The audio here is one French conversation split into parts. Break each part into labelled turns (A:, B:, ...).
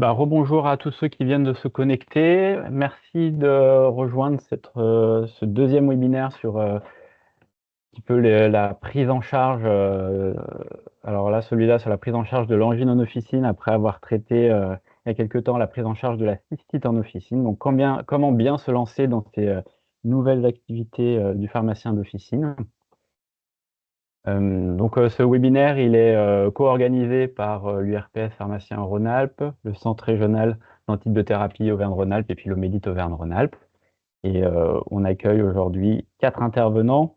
A: Rebonjour à tous ceux qui viennent de se connecter. Merci de rejoindre ce deuxième webinaire sur un petit peu la prise en charge. Alors là, celui-là, sur la prise en charge de l'angine en officine après avoir traité il y a quelque temps la prise en charge de la cystite en officine. Donc, comment bien se lancer dans ces nouvelles activités du pharmacien d'officine. Ce webinaire, il est co-organisé par l'URPS Pharmacien Rhône-Alpes, le Centre régional d'antibiothérapie Auvergne-Rhône-Alpes et puis l'Omédite Auvergne-Rhône-Alpes. Et on accueille aujourd'hui 4 intervenants.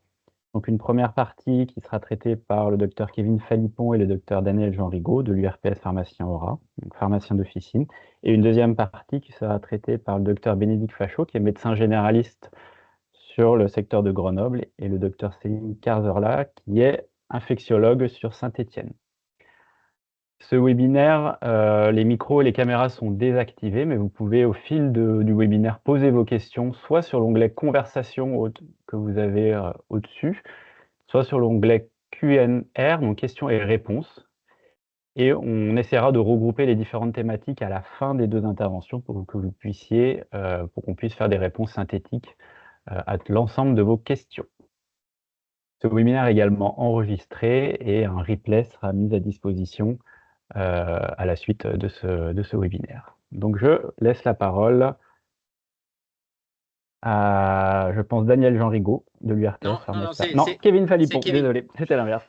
A: Donc une première partie qui sera traitée par le docteur Kevin Phalippon et le docteur Daniel Jean Rigaud de l'URPS Pharmacien Aura, donc pharmacien d'officine. Et une deuxième partie qui sera traitée par le docteur Bénédicte Fachot, qui est médecin généraliste sur le secteur de Grenoble, et le docteur Céline Carzerla, qui est infectiologue sur Saint-Étienne. Ce webinaire, les micros et les caméras sont désactivés, mais vous pouvez au fil du webinaire poser vos questions, soit sur l'onglet Conversation que vous avez au-dessus, soit sur l'onglet Q&R, donc questions et réponses. Et on essaiera de regrouper les différentes thématiques à la fin des 2 interventions pour que vous puissiez, pour qu'on puisse faire des réponses synthétiques à l'ensemble de vos questions. Ce webinaire est également enregistré et un replay sera mis à disposition à la suite de ce webinaire. Donc je laisse la parole à, je pense, Daniel Jean Rigaud de l'URPS Pharmacien. Non, Kevin Phalippon,
B: Kevin.
A: désolé, c'était l'inverse.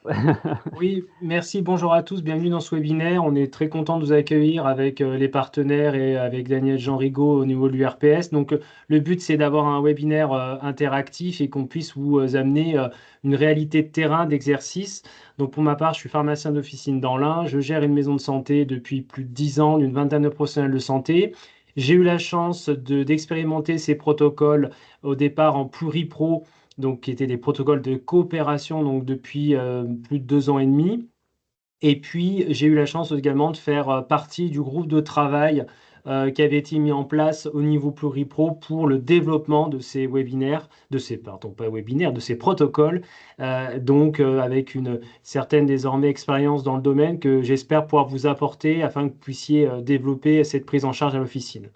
B: Oui, merci, bonjour à tous, bienvenue dans ce webinaire. On est très content de vous accueillir avec les partenaires et avec Daniel Jean Rigaud au niveau de l'URPS. Donc le but, c'est d'avoir un webinaire interactif et qu'on puisse vous amener une réalité de terrain, d'exercice. Donc pour ma part, je suis pharmacien d'officine dans l'Ain. Je gère une maison de santé depuis plus de 10 ans, d'une vingtaine de professionnels de santé. J'ai eu la chance d'expérimenter ces protocoles au départ en pluripro, donc qui étaient des protocoles de coopération donc depuis plus de 2 ans et demi. Et puis, j'ai eu la chance également de faire partie du groupe de travail qui avait été mis en place au niveau pluripro pour le développement de ces webinaires, pardon, pas webinaires, de ces protocoles, avec une certaine désormais expérience dans le domaine que j'espère pouvoir vous apporter afin que vous puissiez développer cette prise en charge à l'officine.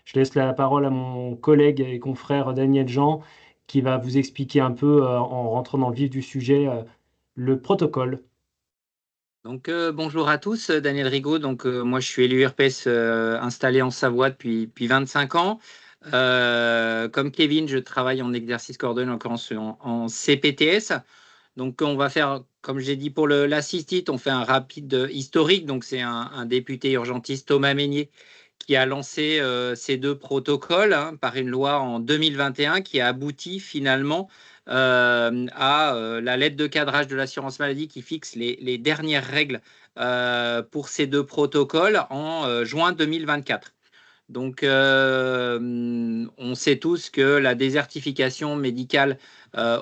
B: Je laisse la parole à mon collègue et confrère Daniel Jean qui va vous expliquer un peu en rentrant dans le vif du sujet le protocole.
C: Donc bonjour à tous, Daniel Rigaud. Donc moi je suis élu RPS installé en Savoie depuis 25 ans. Comme Kevin, je travaille en exercice coordonné, en l'occurrence en CPTS. Donc on va faire, comme j'ai dit pour la cystite, on fait un rapide historique. Donc c'est un député urgentiste, Thomas Mesnier, qui a lancé ces 2 protocoles par une loi en 2021 qui a abouti finalement à la lettre de cadrage de l'assurance maladie qui fixe les dernières règles pour ces 2 protocoles en juin 2024. Donc, on sait tous que la désertification médicale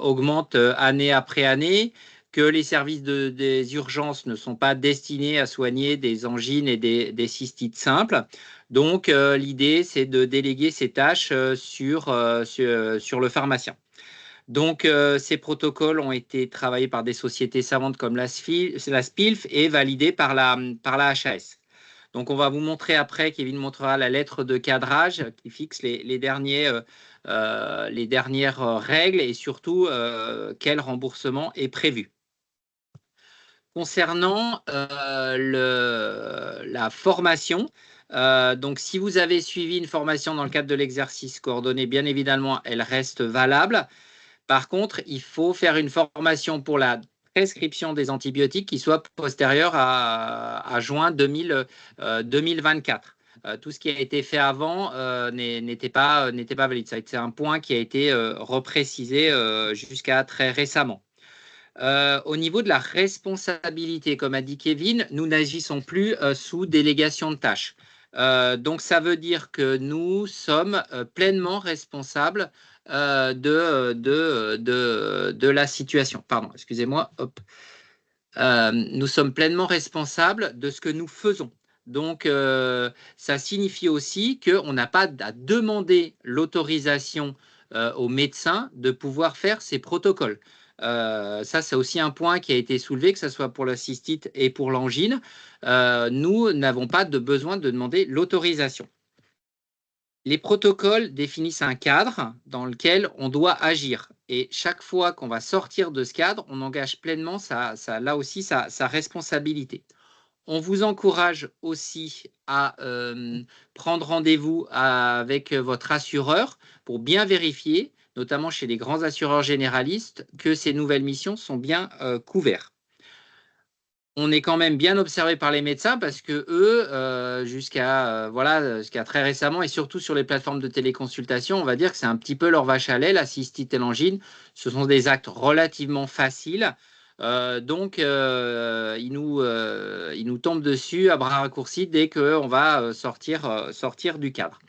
C: augmente année après année, que les services des urgences ne sont pas destinés à soigner des angines et des cystites simples. Donc, l'idée, c'est de déléguer ces tâches sur le pharmacien. Donc, ces protocoles ont été travaillés par des sociétés savantes comme la SPILF et validés par la HAS. Donc, on va vous montrer après, Kevin montrera la lettre de cadrage qui fixe les dernières règles et surtout quel remboursement est prévu. Concernant la formation, donc si vous avez suivi une formation dans le cadre de l'exercice coordonné, bien évidemment, elle reste valable. Par contre, il faut faire une formation pour la prescription des antibiotiques qui soit postérieure à juin 2024. Tout ce qui a été fait avant n'était pas valide. C'est un point qui a été reprécisé jusqu'à très récemment. Au niveau de la responsabilité, comme a dit Kevin, nous n'agissons plus sous délégation de tâches. Donc, ça veut dire que nous sommes pleinement responsables de la situation. Pardon, excusez-moi. Nous sommes pleinement responsables de ce que nous faisons. Donc, ça signifie aussi qu'on n'a pas à demander l'autorisation aux médecins de pouvoir faire ces protocoles. Ça, c'est aussi un point qui a été soulevé, que ce soit pour la cystite et pour l'angine. Nous n'avons pas de besoin de demander l'autorisation. Les protocoles définissent un cadre dans lequel on doit agir. Et chaque fois qu'on va sortir de ce cadre, on engage pleinement là aussi sa responsabilité. On vous encourage aussi à prendre rendez-vous avec votre assureur pour bien vérifier, notamment chez les grands assureurs généralistes, que ces nouvelles missions sont bien couvertes. On est quand même bien observé par les médecins parce que eux, jusqu'à très récemment et surtout sur les plateformes de téléconsultation, on va dire que c'est un petit peu leur vache à lait, la cystite et l'angine. Ce sont des actes relativement faciles. Donc, ils nous tombent dessus à bras raccourcis dès qu'on va sortir du cadre.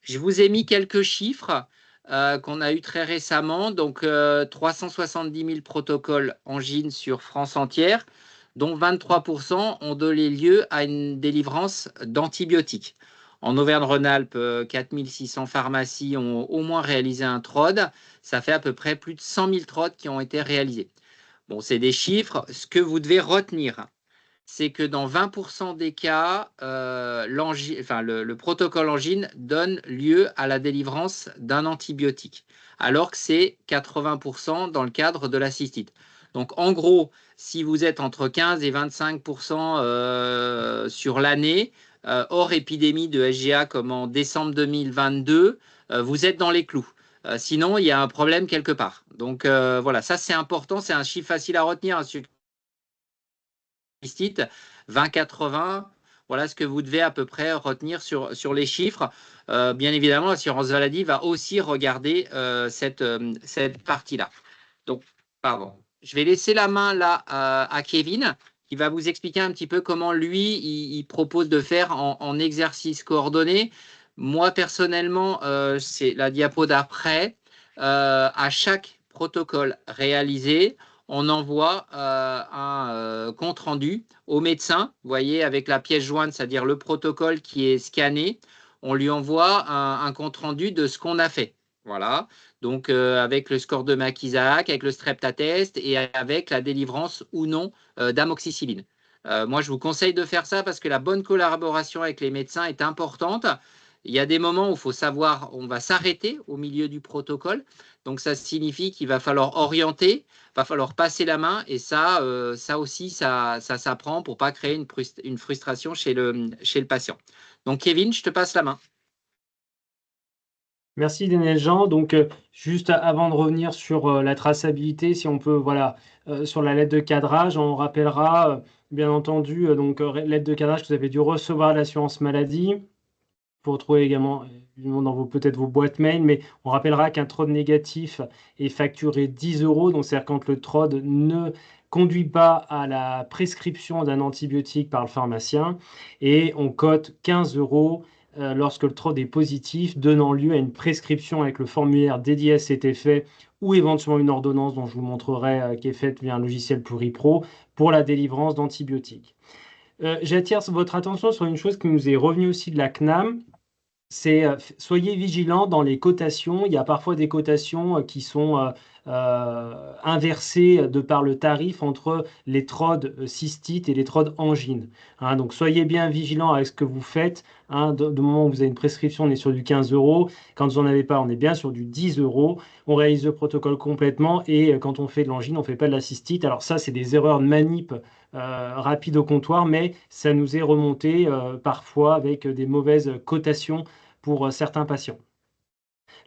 C: Je vous ai mis quelques chiffres qu'on a eu très récemment. Donc, 370 000 protocoles angine sur France entière, dont 23% ont donné lieu à une délivrance d'antibiotiques. En Auvergne-Rhône-Alpes, 4 600 pharmacies ont au moins réalisé un TROD. Ça fait à peu près plus de 100 000 TROD qui ont été réalisés. Bon, c'est des chiffres. Ce que vous devez retenir, c'est que dans 20% des cas, le protocole angine donne lieu à la délivrance d'un antibiotique, alors que c'est 80% dans le cadre de la cystite. Donc, en gros, si vous êtes entre 15 et 25% sur l'année, hors épidémie de SGA comme en décembre 2022, vous êtes dans les clous. Sinon, il y a un problème quelque part. Donc, voilà, ça c'est important, c'est un chiffre facile à retenir. 20-80, voilà ce que vous devez à peu près retenir sur les chiffres. Bien évidemment, l'assurance maladie va aussi regarder cette partie-là. Donc, pardon. Je vais laisser la main là à Kevin, qui va vous expliquer un petit peu comment lui, il propose de faire en exercice coordonné. Moi, personnellement, c'est la diapo d'après. À chaque protocole réalisé, on envoie un compte rendu au médecin, vous voyez, avec la pièce jointe, c'est-à-dire le protocole qui est scanné. On lui envoie un compte rendu de ce qu'on a fait. Voilà. Donc, avec le score de Mac-Isaac, avec le streptatest et avec la délivrance ou non d'amoxicilline. Moi, je vous conseille de faire ça parce que la bonne collaboration avec les médecins est importante. Il y a des moments où il faut savoir, on va s'arrêter au milieu du protocole. Donc, ça signifie qu'il va falloir orienter, il va falloir passer la main. Et ça aussi, ça s'apprend pour ne pas créer une frustration chez le patient. Donc, Kevin, je te passe la main.
B: Merci Daniel Jean. Donc, juste avant de revenir sur la traçabilité, si on peut, voilà, sur la lettre de cadrage, on rappellera, bien entendu, lettre de cadrage que vous avez dû recevoir à l'assurance maladie. Vous retrouvez également dans peut-être vos boîtes mail, mais on rappellera qu'un TROD négatif est facturé 10 €. Donc, c'est-à-dire quand le TROD ne conduit pas à la prescription d'un antibiotique par le pharmacien, et on cote 15 € lorsque le TROD est positif, donnant lieu à une prescription avec le formulaire dédié à cet effet ou éventuellement une ordonnance dont je vous montrerai qui est faite via un logiciel Pluripro pour la délivrance d'antibiotiques. J'attire votre attention sur une chose qui nous est revenue aussi de la CNAM. C'est soyez vigilants dans les cotations. Il y a parfois des cotations qui sont inversées de par le tarif entre les TROD cystites et les TROD angines. Hein, donc soyez bien vigilants avec ce que vous faites. Hein, du moment où vous avez une prescription, on est sur du 15 €. Quand vous n'en avez pas, on est bien sur du 10 €. On réalise le protocole complètement et quand on fait de l'angine, on ne fait pas de la cystite. Alors ça, c'est des erreurs de manip rapides au comptoir, mais ça nous est remonté parfois avec des mauvaises cotations pour certains patients.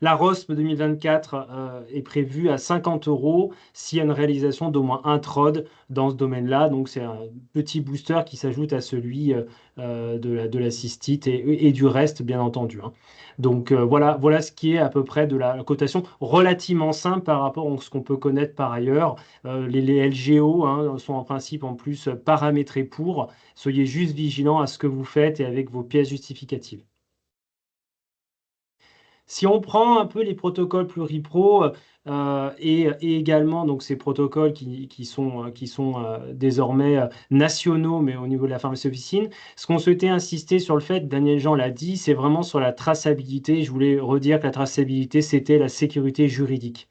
B: La ROSP 2024 est prévue à 50 € s'il y a une réalisation d'au moins un TROD dans ce domaine-là. Donc, c'est un petit booster qui s'ajoute à celui de la cystite et du reste, bien entendu. Hein. Donc, voilà ce qui est à peu près de la cotation relativement simple par rapport à ce qu'on peut connaître par ailleurs. Les LGO sont en principe en plus paramétrés pour. Soyez juste vigilants à ce que vous faites et avec vos pièces justificatives. Si on prend un peu les protocoles Pluripro et également donc ces protocoles qui sont désormais nationaux, mais au niveau de la pharmacie officine, ce qu'on souhaitait insister sur le fait, Daniel Jean l'a dit, c'est vraiment sur la traçabilité. Je voulais redire que la traçabilité, c'était la sécurité juridique.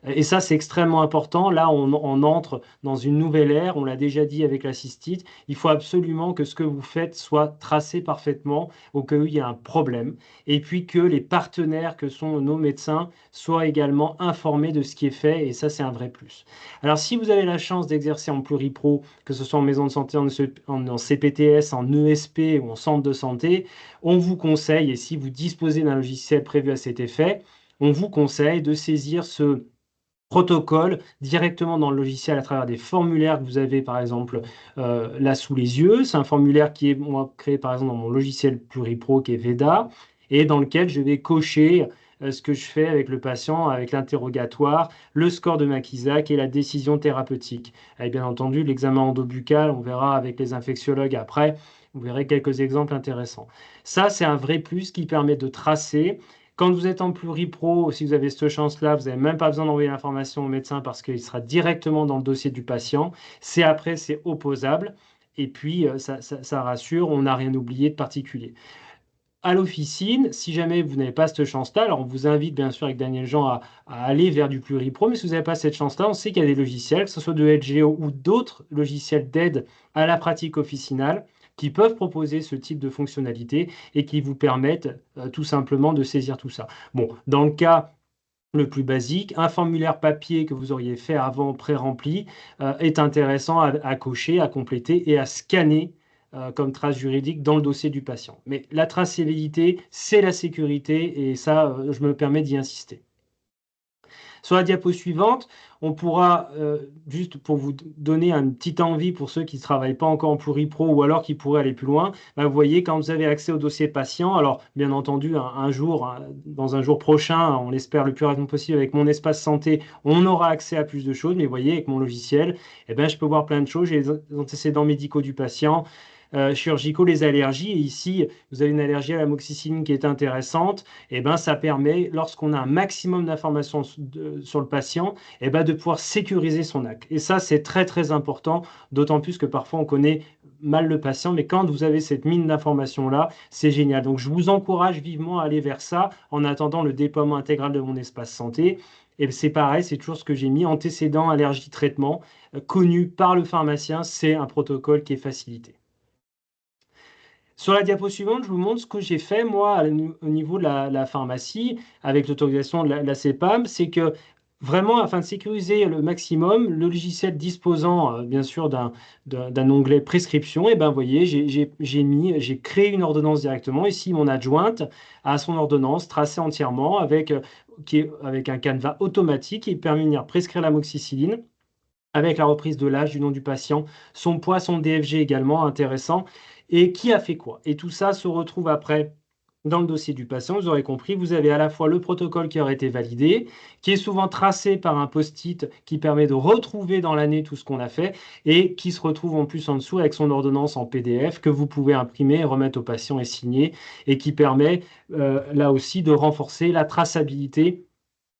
B: Et ça, c'est extrêmement important. Là, on entre dans une nouvelle ère. On l'a déjà dit avec la cystite. Il faut absolument que ce que vous faites soit tracé parfaitement au cas où il y a un problème. Et puis que les partenaires que sont nos médecins soient également informés de ce qui est fait. Et ça, c'est un vrai plus. Alors, si vous avez la chance d'exercer en pluripro, que ce soit en maison de santé, en CPTS, en ESP ou en centre de santé, on vous conseille, et si vous disposez d'un logiciel prévu à cet effet, on vous conseille de saisir ce protocole directement dans le logiciel à travers des formulaires que vous avez par exemple là sous les yeux. C'est un formulaire qui est moi, créé par exemple dans mon logiciel Pluripro qui est Veda et dans lequel je vais cocher ce que je fais avec le patient, avec l'interrogatoire, le score de Makisak et la décision thérapeutique. Et bien entendu, l'examen endobuccal, on verra avec les infectiologues après, vous verrez quelques exemples intéressants. Ça, c'est un vrai plus qui permet de tracer. Quand vous êtes en pluripro, si vous avez cette chance-là, vous n'avez même pas besoin d'envoyer l'information au médecin parce qu'il sera directement dans le dossier du patient. C'est après, c'est opposable. Et puis, ça rassure, on n'a rien oublié de particulier. À l'officine, si jamais vous n'avez pas cette chance-là, alors on vous invite bien sûr avec Daniel Jean à aller vers du pluripro, mais si vous n'avez pas cette chance-là, on sait qu'il y a des logiciels, que ce soit de LGO ou d'autres logiciels d'aide à la pratique officinale, qui peuvent proposer ce type de fonctionnalité et qui vous permettent tout simplement de saisir tout ça. Bon, dans le cas le plus basique, un formulaire papier que vous auriez fait avant pré-rempli est intéressant à cocher, à compléter et à scanner comme trace juridique dans le dossier du patient. Mais la traçabilité, c'est la sécurité et ça, je me permets d'y insister. Sur la diapo suivante, on pourra, juste pour vous donner une petite envie pour ceux qui ne travaillent pas encore en pluripro ou alors qui pourraient aller plus loin, bah, vous voyez, quand vous avez accès au dossier patient, alors bien entendu, un jour, dans un jour prochain, on l'espère le plus rapidement possible avec mon espace santé, on aura accès à plus de choses, mais vous voyez, avec mon logiciel, eh ben, je peux voir plein de choses, j'ai les antécédents médicaux du patient, chirurgicaux, les allergies, et ici, vous avez une allergie à l'amoxicilline qui est intéressante, et ben, ça permet, lorsqu'on a un maximum d'informations sur le patient, et ben, de pouvoir sécuriser son acte. Et ça, c'est très très important, d'autant plus que parfois on connaît mal le patient, mais quand vous avez cette mine d'informations-là, c'est génial. Donc je vous encourage vivement à aller vers ça en attendant le déploiement intégral de mon espace santé. Et c'est pareil, c'est toujours ce que j'ai mis, antécédent, allergie, traitement, connu par le pharmacien, c'est un protocole qui est facilité. Sur la diapo suivante, je vous montre ce que j'ai fait, moi, au niveau de la pharmacie, avec l'autorisation de la CEPAM. C'est que vraiment, afin de sécuriser le maximum, le logiciel disposant, bien sûr, d'un onglet prescription, et ben, vous voyez, j'ai créé une ordonnance directement. Ici, mon adjointe a son ordonnance tracée entièrement avec un canevas automatique qui permet de venir prescrire l'amoxicilline avec la reprise de l'âge, du nom du patient, son poids, son DFG également, intéressant, et qui a fait quoi. Et tout ça se retrouve après dans le dossier du patient. Vous aurez compris, vous avez à la fois le protocole qui aurait été validé, qui est souvent tracé par un post-it qui permet de retrouver dans l'année tout ce qu'on a fait, et qui se retrouve en plus en dessous avec son ordonnance en PDF que vous pouvez imprimer, remettre au patient et signer, et qui permet là aussi de renforcer la traçabilité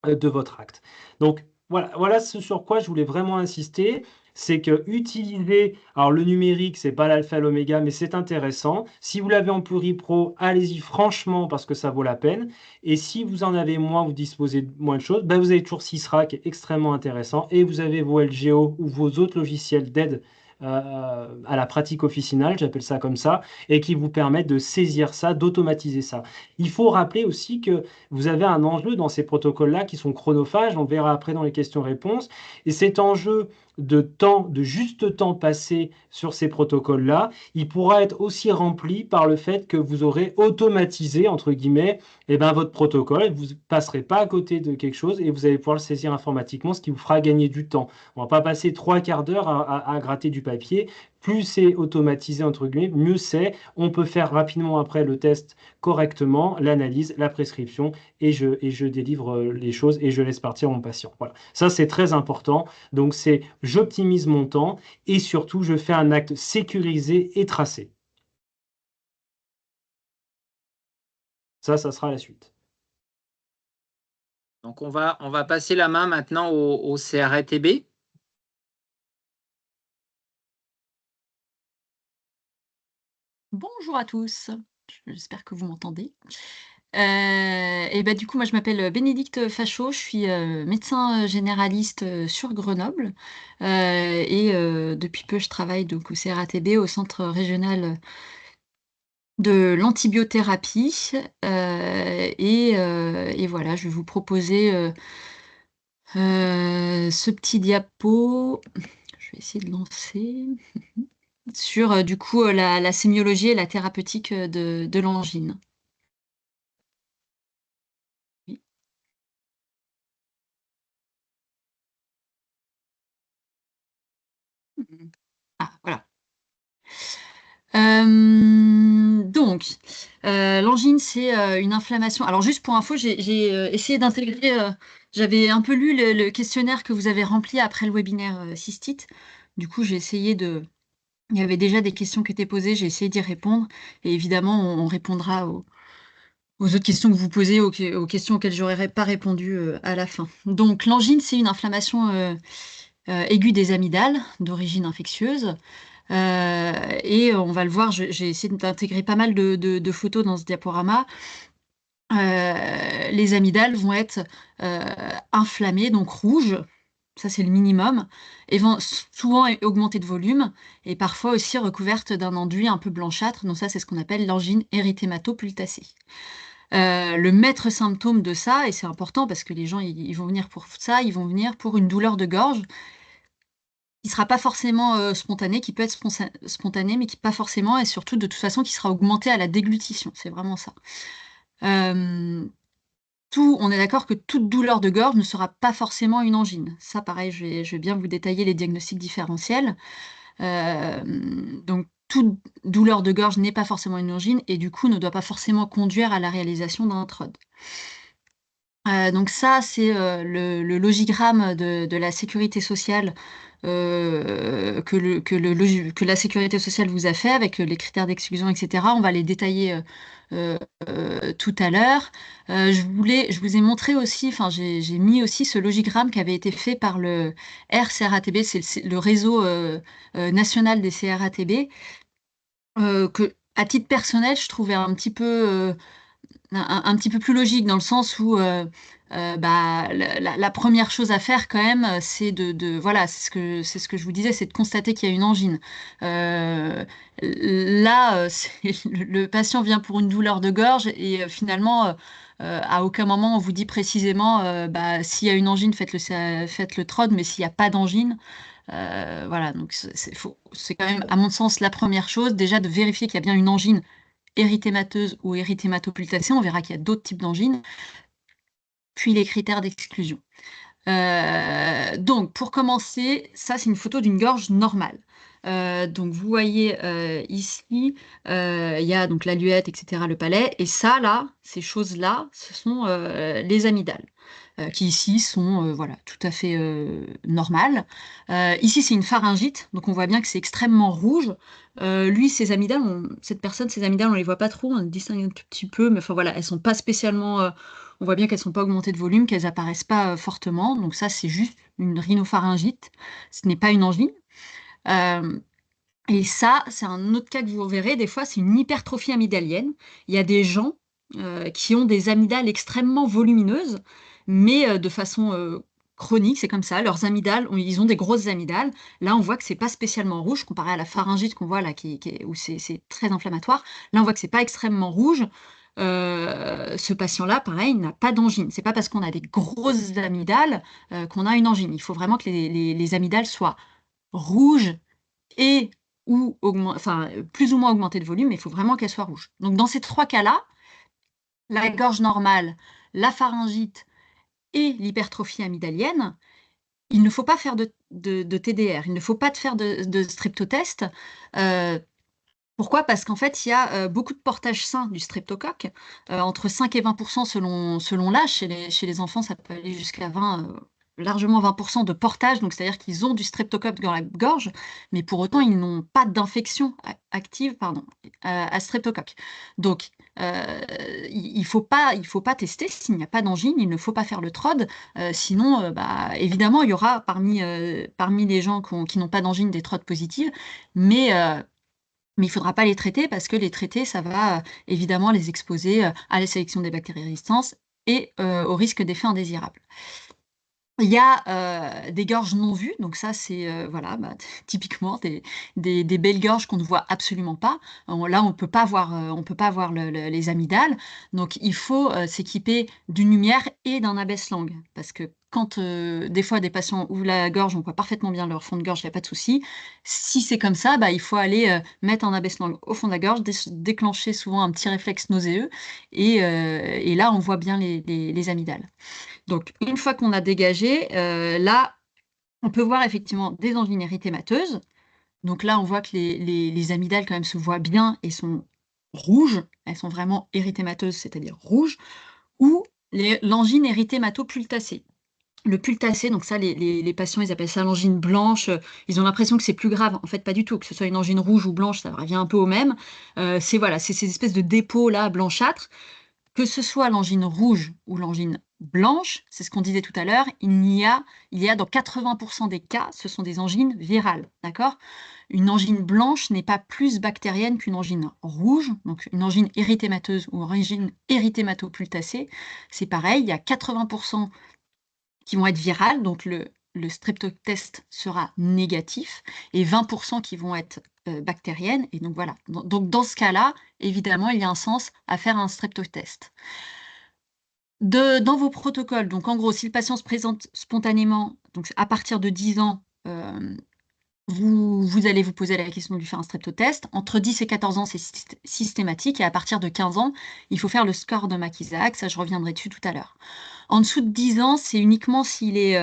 B: de votre acte. Donc, voilà ce sur quoi je voulais vraiment insister, c'est que utiliser, alors le numérique, c'est pas l'alpha et l'oméga, mais c'est intéressant. Si vous l'avez en pluripro, allez-y franchement parce que ça vaut la peine. Et si vous en avez moins, vous disposez de moins de choses, ben vous avez toujours Sysra qui est extrêmement intéressant et vous avez vos LGO ou vos autres logiciels d'aide à la pratique officinale, j'appelle ça comme ça, et qui vous permettent de saisir ça, d'automatiser ça. Il faut rappeler aussi que vous avez un enjeu dans ces protocoles-là qui sont chronophages, on le verra après dans les questions-réponses, et cet enjeu de temps, de juste temps passé sur ces protocoles-là, il pourra être aussi rempli par le fait que vous aurez automatisé, entre guillemets, votre protocole, vous ne passerez pas à côté de quelque chose et vous allez pouvoir le saisir informatiquement, ce qui vous fera gagner du temps. On ne va pas passer 3 quarts d'heure à gratter du papier. Plus c'est automatisé, entre guillemets, mieux c'est. On peut faire rapidement après le test correctement, l'analyse, la prescription, et je délivre les choses et je laisse partir mon patient. Voilà. Ça, c'est très important. Donc, c'est j'optimise mon temps et surtout, je fais un acte sécurisé et tracé. Ça sera la suite.
C: Donc, on va passer la main maintenant au CRATB.
D: Bonjour à tous, j'espère que vous m'entendez. Et bah, du coup, moi, je m'appelle Bénédicte Fachot, je suis médecin généraliste sur Grenoble. Depuis peu, je travaille donc au CRATB, au Centre régional de l'antibiothérapie. Et voilà, je vais vous proposer ce petit diapo. Je vais essayer de lancer sur du coup la sémiologie et la thérapeutique de l'angine. Oui. Ah, voilà. L'angine, c'est une inflammation. Alors, juste pour info, j'ai essayé d'intégrer, j'avais un peu lu le questionnaire que vous avez rempli après le webinaire cystite. Du coup, j'ai essayé de. Il y avait déjà des questions qui étaient posées, j'ai essayé d'y répondre. Et évidemment, on répondra aux autres questions que vous posez, aux questions auxquelles j'aurais pas répondu à la fin. Donc, l'angine, c'est une inflammation aiguë des amygdales d'origine infectieuse. Et on va le voir, j'ai essayé d'intégrer pas mal de photos dans ce diaporama. Les amygdales vont être inflammées, donc rouges, ça c'est le minimum, et vont souvent augmenter de volume, et parfois aussi recouvertes d'un enduit un peu blanchâtre, donc ça c'est ce qu'on appelle l'angine érythémato-pultacée. Le maître symptôme de ça, et c'est important parce que les gens ils vont venir pour ça, ils vont venir pour une douleur de gorge qui sera pas forcément spontanée, qui peut être spontanée, mais qui pas forcément, et surtout de toute façon qui sera augmentée à la déglutition. C'est vraiment ça. Euh, on est d'accord que toute douleur de gorge ne sera pas forcément une angine. Ça, pareil, je vais bien vous détailler les diagnostics différentiels. Euh, donc, toute douleur de gorge n'est pas forcément une angine et du coup ne doit pas forcément conduire à la réalisation d'un TROD. Donc ça, c'est le logigramme de la sécurité sociale que la sécurité sociale vous a fait avec les critères d'exclusion, etc. On va les détailler tout à l'heure. Je vous ai montré aussi, enfin j'ai mis aussi ce logigramme qui avait été fait par le RCRATB, c'est le réseau national des CRATB, que à titre personnel, je trouvais un petit peu un petit peu plus logique dans le sens où bah, la première chose à faire quand même, c'est voilà, c'est ce que je vous disais, c'est de constater qu'il y a une angine. Là, le patient vient pour une douleur de gorge et finalement, à aucun moment on vous dit précisément, bah, s'il y a une angine, faites le TROD, mais s'il n'y a pas d'angine, voilà, donc c'est quand même, à mon sens, la première chose, déjà de vérifier qu'il y a bien une angine érythémateuse ou érythématopultacée. On verra qu'il y a d'autres types d'angines. Puis les critères d'exclusion. Donc, pour commencer, ça, c'est une photo d'une gorge normale. Donc, vous voyez ici, il y a donc la luette, etc., le palais. Et ça, là, ces choses-là, ce sont les amygdales, qui ici sont voilà, tout à fait normales. Ici, c'est une pharyngite, donc on voit bien que c'est extrêmement rouge. Lui, cette personne, ses amygdales, on les voit pas trop, on les distingue un tout petit peu, mais enfin voilà, elles sont pas spécialement on voit bien qu'elles ne sont pas augmentées de volume, qu'elles apparaissent pas fortement. Donc ça, c'est juste une rhinopharyngite. Ce n'est pas une angine. Euh, et ça, c'est un autre cas que vous verrez. Des fois, c'est une hypertrophie amygdalienne. Il y a des gens qui ont des amygdales extrêmement volumineuses, mais de façon chronique, c'est comme ça. Leurs amygdales, ils ont des grosses amygdales. Là, on voit que c'est pas spécialement rouge comparé à la pharyngite qu'on voit là, où c'est très inflammatoire. Là, on voit que c'est pas extrêmement rouge. Ce patient-là, pareil, n'a pas d'angine. C'est pas parce qu'on a des grosses amygdales qu'on a une angine. Il faut vraiment que les amygdales soient rouges et enfin, plus ou moins augmentées de volume, mais il faut vraiment qu'elles soient rouges. Donc dans ces trois cas-là, la gorge normale, la pharyngite et l'hypertrophie amygdalienne, il ne faut pas faire de TDR, il ne faut pas faire de streptotest. Euh, Pourquoi? Parce qu'en fait, il y a beaucoup de portage sain du streptocoque, entre 5 et 20% selon l'âge. Chez les enfants, ça peut aller jusqu'à 20, largement 20% de portage, donc c'est-à-dire qu'ils ont du streptocoque dans la gorge, mais pour autant, ils n'ont pas d'infection active, pardon, à streptocoque. Donc, il ne faut pas tester s'il n'y a pas d'angine, il ne faut pas faire le TROD, sinon, bah, évidemment, il y aura parmi les gens qui n'ont pas d'angine des TROD positives, mais Mais il ne faudra pas les traiter parce que les traiter, ça va évidemment les exposer à la sélection des bactéries résistantes et au risque d'effets indésirables. Il y a des gorges non vues, donc ça c'est voilà, typiquement des belles gorges qu'on ne voit absolument pas. Là, on peut pas voir les amygdales, donc il faut s'équiper d'une lumière et d'un abaisse-langue, parce que quand des fois des patients ouvrent la gorge, on voit parfaitement bien leur fond de gorge, il n'y a pas de souci. Si c'est comme ça, il faut aller mettre un abaisse-langue au fond de la gorge, déclencher souvent un petit réflexe nauséeux, et là on voit bien les amygdales. Donc, une fois qu'on a dégagé, là, on peut voir effectivement des angines érythémateuses. Donc là, on voit que les amygdales quand même se voient bien et sont rouges. Elles sont vraiment érythémateuses, c'est-à-dire rouges. Ou l'angine érythémato-pultacée. Le pultacé, donc ça, les patients, ils appellent ça l'angine blanche. Ils ont l'impression que c'est plus grave. En fait, pas du tout. Que ce soit une angine rouge ou blanche, ça revient un peu au même. C'est ces espèces de dépôts là blanchâtres. Que ce soit l'angine rouge ou l'angine blanche, c'est ce qu'on disait tout à l'heure, il y a dans 80% des cas, ce sont des angines virales, d'accord? Une angine blanche n'est pas plus bactérienne qu'une angine rouge, donc une angine érythémateuse ou angine érythématopultacée, c'est pareil, il y a 80% qui vont être virales, donc le streptotest sera négatif, et 20% qui vont être bactériennes. Et donc voilà. Donc dans ce cas-là, évidemment, il y a un sens à faire un streptotest. Dans vos protocoles, donc en gros, si le patient se présente spontanément, donc à partir de 10 ans, vous allez vous poser la question de lui faire un streptotest. Entre 10 et 14 ans, c'est systématique. Et à partir de 15 ans, il faut faire le score de Mac-Isaac. Ça, je reviendrai dessus tout à l'heure. En dessous de 10 ans, c'est uniquement s'il est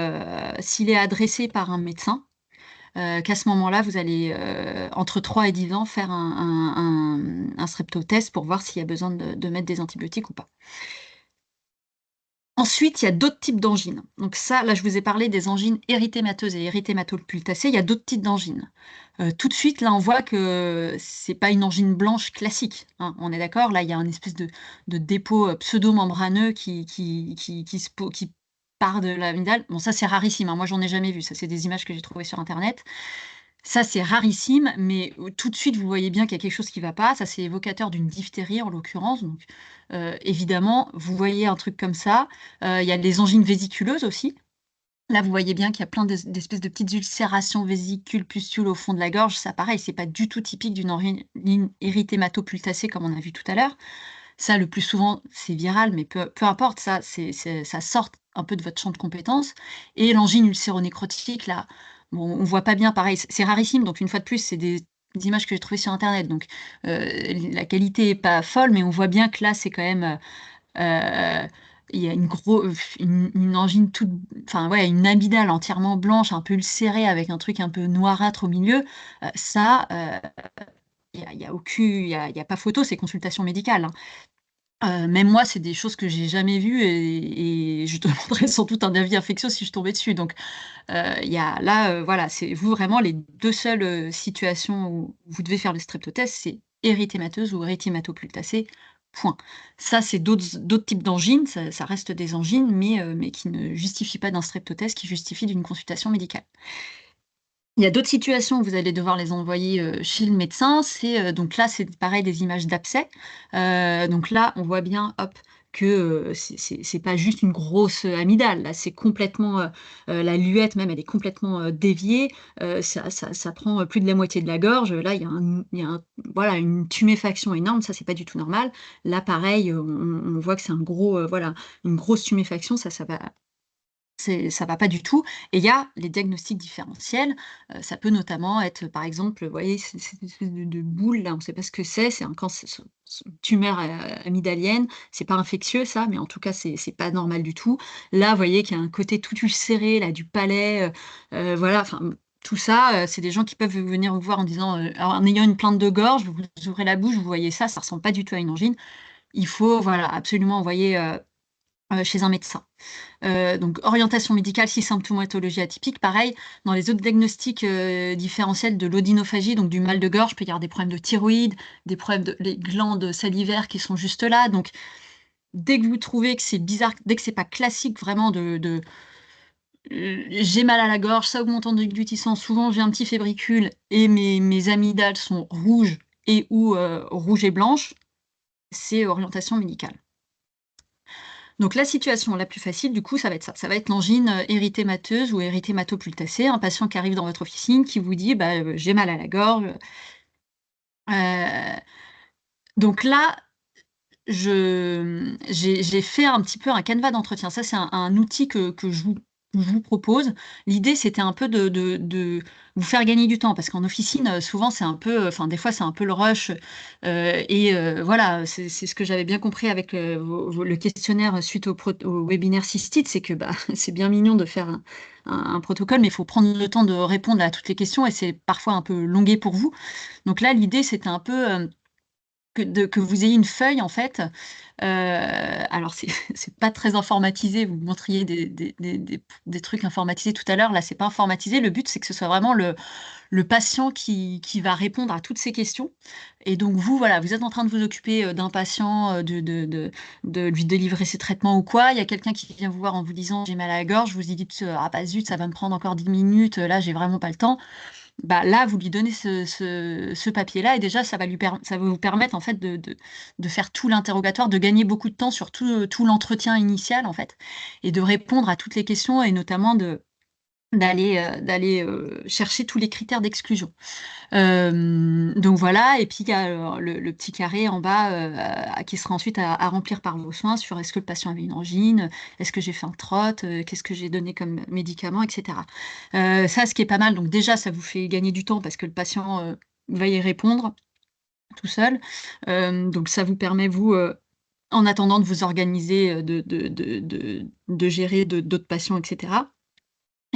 D: adressé par un médecin, qu'à ce moment-là, vous allez, entre 3 et 10 ans, faire un streptotest pour voir s'il y a besoin de mettre des antibiotiques ou pas. Ensuite, il y a d'autres types d'angines. Donc ça, là, je vous ai parlé des angines érythémateuses et érythématopultacées. Il y a d'autres types d'angines. Tout de suite, là, on voit que c'est pas une angine blanche classique, hein, on est d'accord? Là, il y a une espèce de dépôt pseudo-membraneux qui part de l'amygdale. Bon, ça, c'est rarissime, hein. Moi, j'en ai jamais vu. Ça, c'est des images que j'ai trouvées sur Internet. Ça, c'est rarissime, mais tout de suite, vous voyez bien qu'il y a quelque chose qui ne va pas. Ça, c'est évocateur d'une diphtérie, en l'occurrence. Donc, évidemment, vous voyez un truc comme ça. Il y a les angines vésiculeuses aussi. Là, vous voyez bien qu'il y a plein d'espèces de petites ulcérations vésicules, pustules au fond de la gorge. Ça, pareil, c'est pas du tout typique d'une angine érythématopultacée comme on a vu tout à l'heure. Ça, le plus souvent, c'est viral, mais peu importe, ça sort un peu de votre champ de compétences. Et l'angine ulcéronécrotique, là, bon, on voit pas bien, pareil, c'est rarissime, donc une fois de plus, c'est des images que j'ai trouvées sur Internet, donc la qualité est pas folle, mais on voit bien que là, c'est quand même, il y a une angine toute, enfin ouais, une amygdale entièrement blanche, un peu ulcérée, avec un truc un peu noirâtre au milieu. Ça, il y a pas photo, c'est consultation médicale, hein. Même moi, c'est des choses que j'ai jamais vues et je demanderais sans doute un avis infectieux si je tombais dessus. Donc, il y a là, voilà, c'est vous vraiment les 2 seules, situations où vous devez faire le streptotest, c'est érythémateuse ou érythématopultacée, point. Ça, c'est d'autres types d'angines, ça reste des angines, mais qui ne justifient pas d'un streptotest, qui justifient d'une consultation médicale. Il y a d'autres situations où vous allez devoir les envoyer chez le médecin. Donc là, c'est pareil, des images d'abcès. Donc là, on voit bien, hop, que c'est pas juste une grosse amygdale. Là, c'est complètement la luette même, elle est complètement déviée. Ça prend plus de la moitié de la gorge. Là, voilà, une tuméfaction énorme. Ça, c'est pas du tout normal. Là, pareil, on voit que c'est un gros, voilà, une grosse tuméfaction. Ça va. Ça va pas du tout. Et il y a les diagnostics différentiels. Ça peut notamment être, par exemple, vous voyez, cette espèce de boule là, on ne sait pas ce que c'est un une tumeur amygdalienne. C'est pas infectieux ça, mais en tout cas, c'est pas normal du tout. Là, vous voyez qu'il y a un côté tout ulcéré là, du palais. Voilà, enfin, tout ça, c'est des gens qui peuvent venir vous voir en disant, en ayant une plainte de gorge, vous ouvrez la bouche, vous voyez ça ressemble pas du tout à une angine. Il faut, voilà, absolument envoyer chez un médecin. Donc, orientation médicale, si symptomatologie atypique, pareil, dans les autres diagnostics différentiels de l'odynophagie, donc du mal de gorge, il peut y avoir des problèmes de thyroïde, des problèmes de les glandes salivaires qui sont juste là. Donc, dès que vous trouvez que c'est bizarre, dès que c'est pas classique vraiment j'ai mal à la gorge, ça augmente en déglutissant, souvent j'ai un petit fébricule et mes amygdales sont rouges et ou rouge et blanche, c'est orientation médicale. Donc la situation la plus facile, du coup, ça va être ça. Ça va être l'angine érythémateuse ou érythématopultacée, un patient qui arrive dans votre officine qui vous dit j'ai mal à la gorge. Donc là, j'ai fait un petit peu un canevas d'entretien. Ça, c'est un outil que je vous propose. L'idée, c'était un peu de vous faire gagner du temps, parce qu'en officine, souvent, c'est un peu, enfin, des fois, c'est un peu le rush. Voilà, c'est ce que j'avais bien compris avec le questionnaire suite au webinaire cystite, c'est que c'est bien mignon de faire un protocole, mais il faut prendre le temps de répondre à toutes les questions, et c'est parfois un peu longué pour vous. Donc là, l'idée, c'était un peu que vous ayez une feuille, en fait. Alors, c'est pas très informatisé. Vous montriez des trucs informatisés tout à l'heure. Là, c'est pas informatisé. Le but, c'est que ce soit vraiment le patient qui va répondre à toutes ces questions. Et donc, vous, voilà, vous êtes en train de vous occuper d'un patient, de lui délivrer ses traitements ou quoi. Il y a quelqu'un qui vient vous voir en vous disant j'ai mal à la gorge. Vous vous dites ah bah zut, ça va me prendre encore 10 minutes. Là, j'ai vraiment pas le temps. Là, vous lui donnez ce papier-là, et déjà, ça va vous permettre, en fait, de faire tout l'interrogatoire, de gagner beaucoup de temps sur tout l'entretien initial, en fait, et de répondre à toutes les questions, et notamment d'aller chercher tous les critères d'exclusion. Donc voilà, et puis il y a le petit carré en bas qui sera ensuite à remplir par vos soins sur est-ce que le patient avait une angine, est-ce que j'ai fait un trot, qu'est-ce que j'ai donné comme médicament, etc. Ça, ce qui est pas mal, donc déjà, ça vous fait gagner du temps parce que le patient va y répondre tout seul. Donc ça vous permet, vous, en attendant, de vous organiser, de gérer d'autres patients, etc.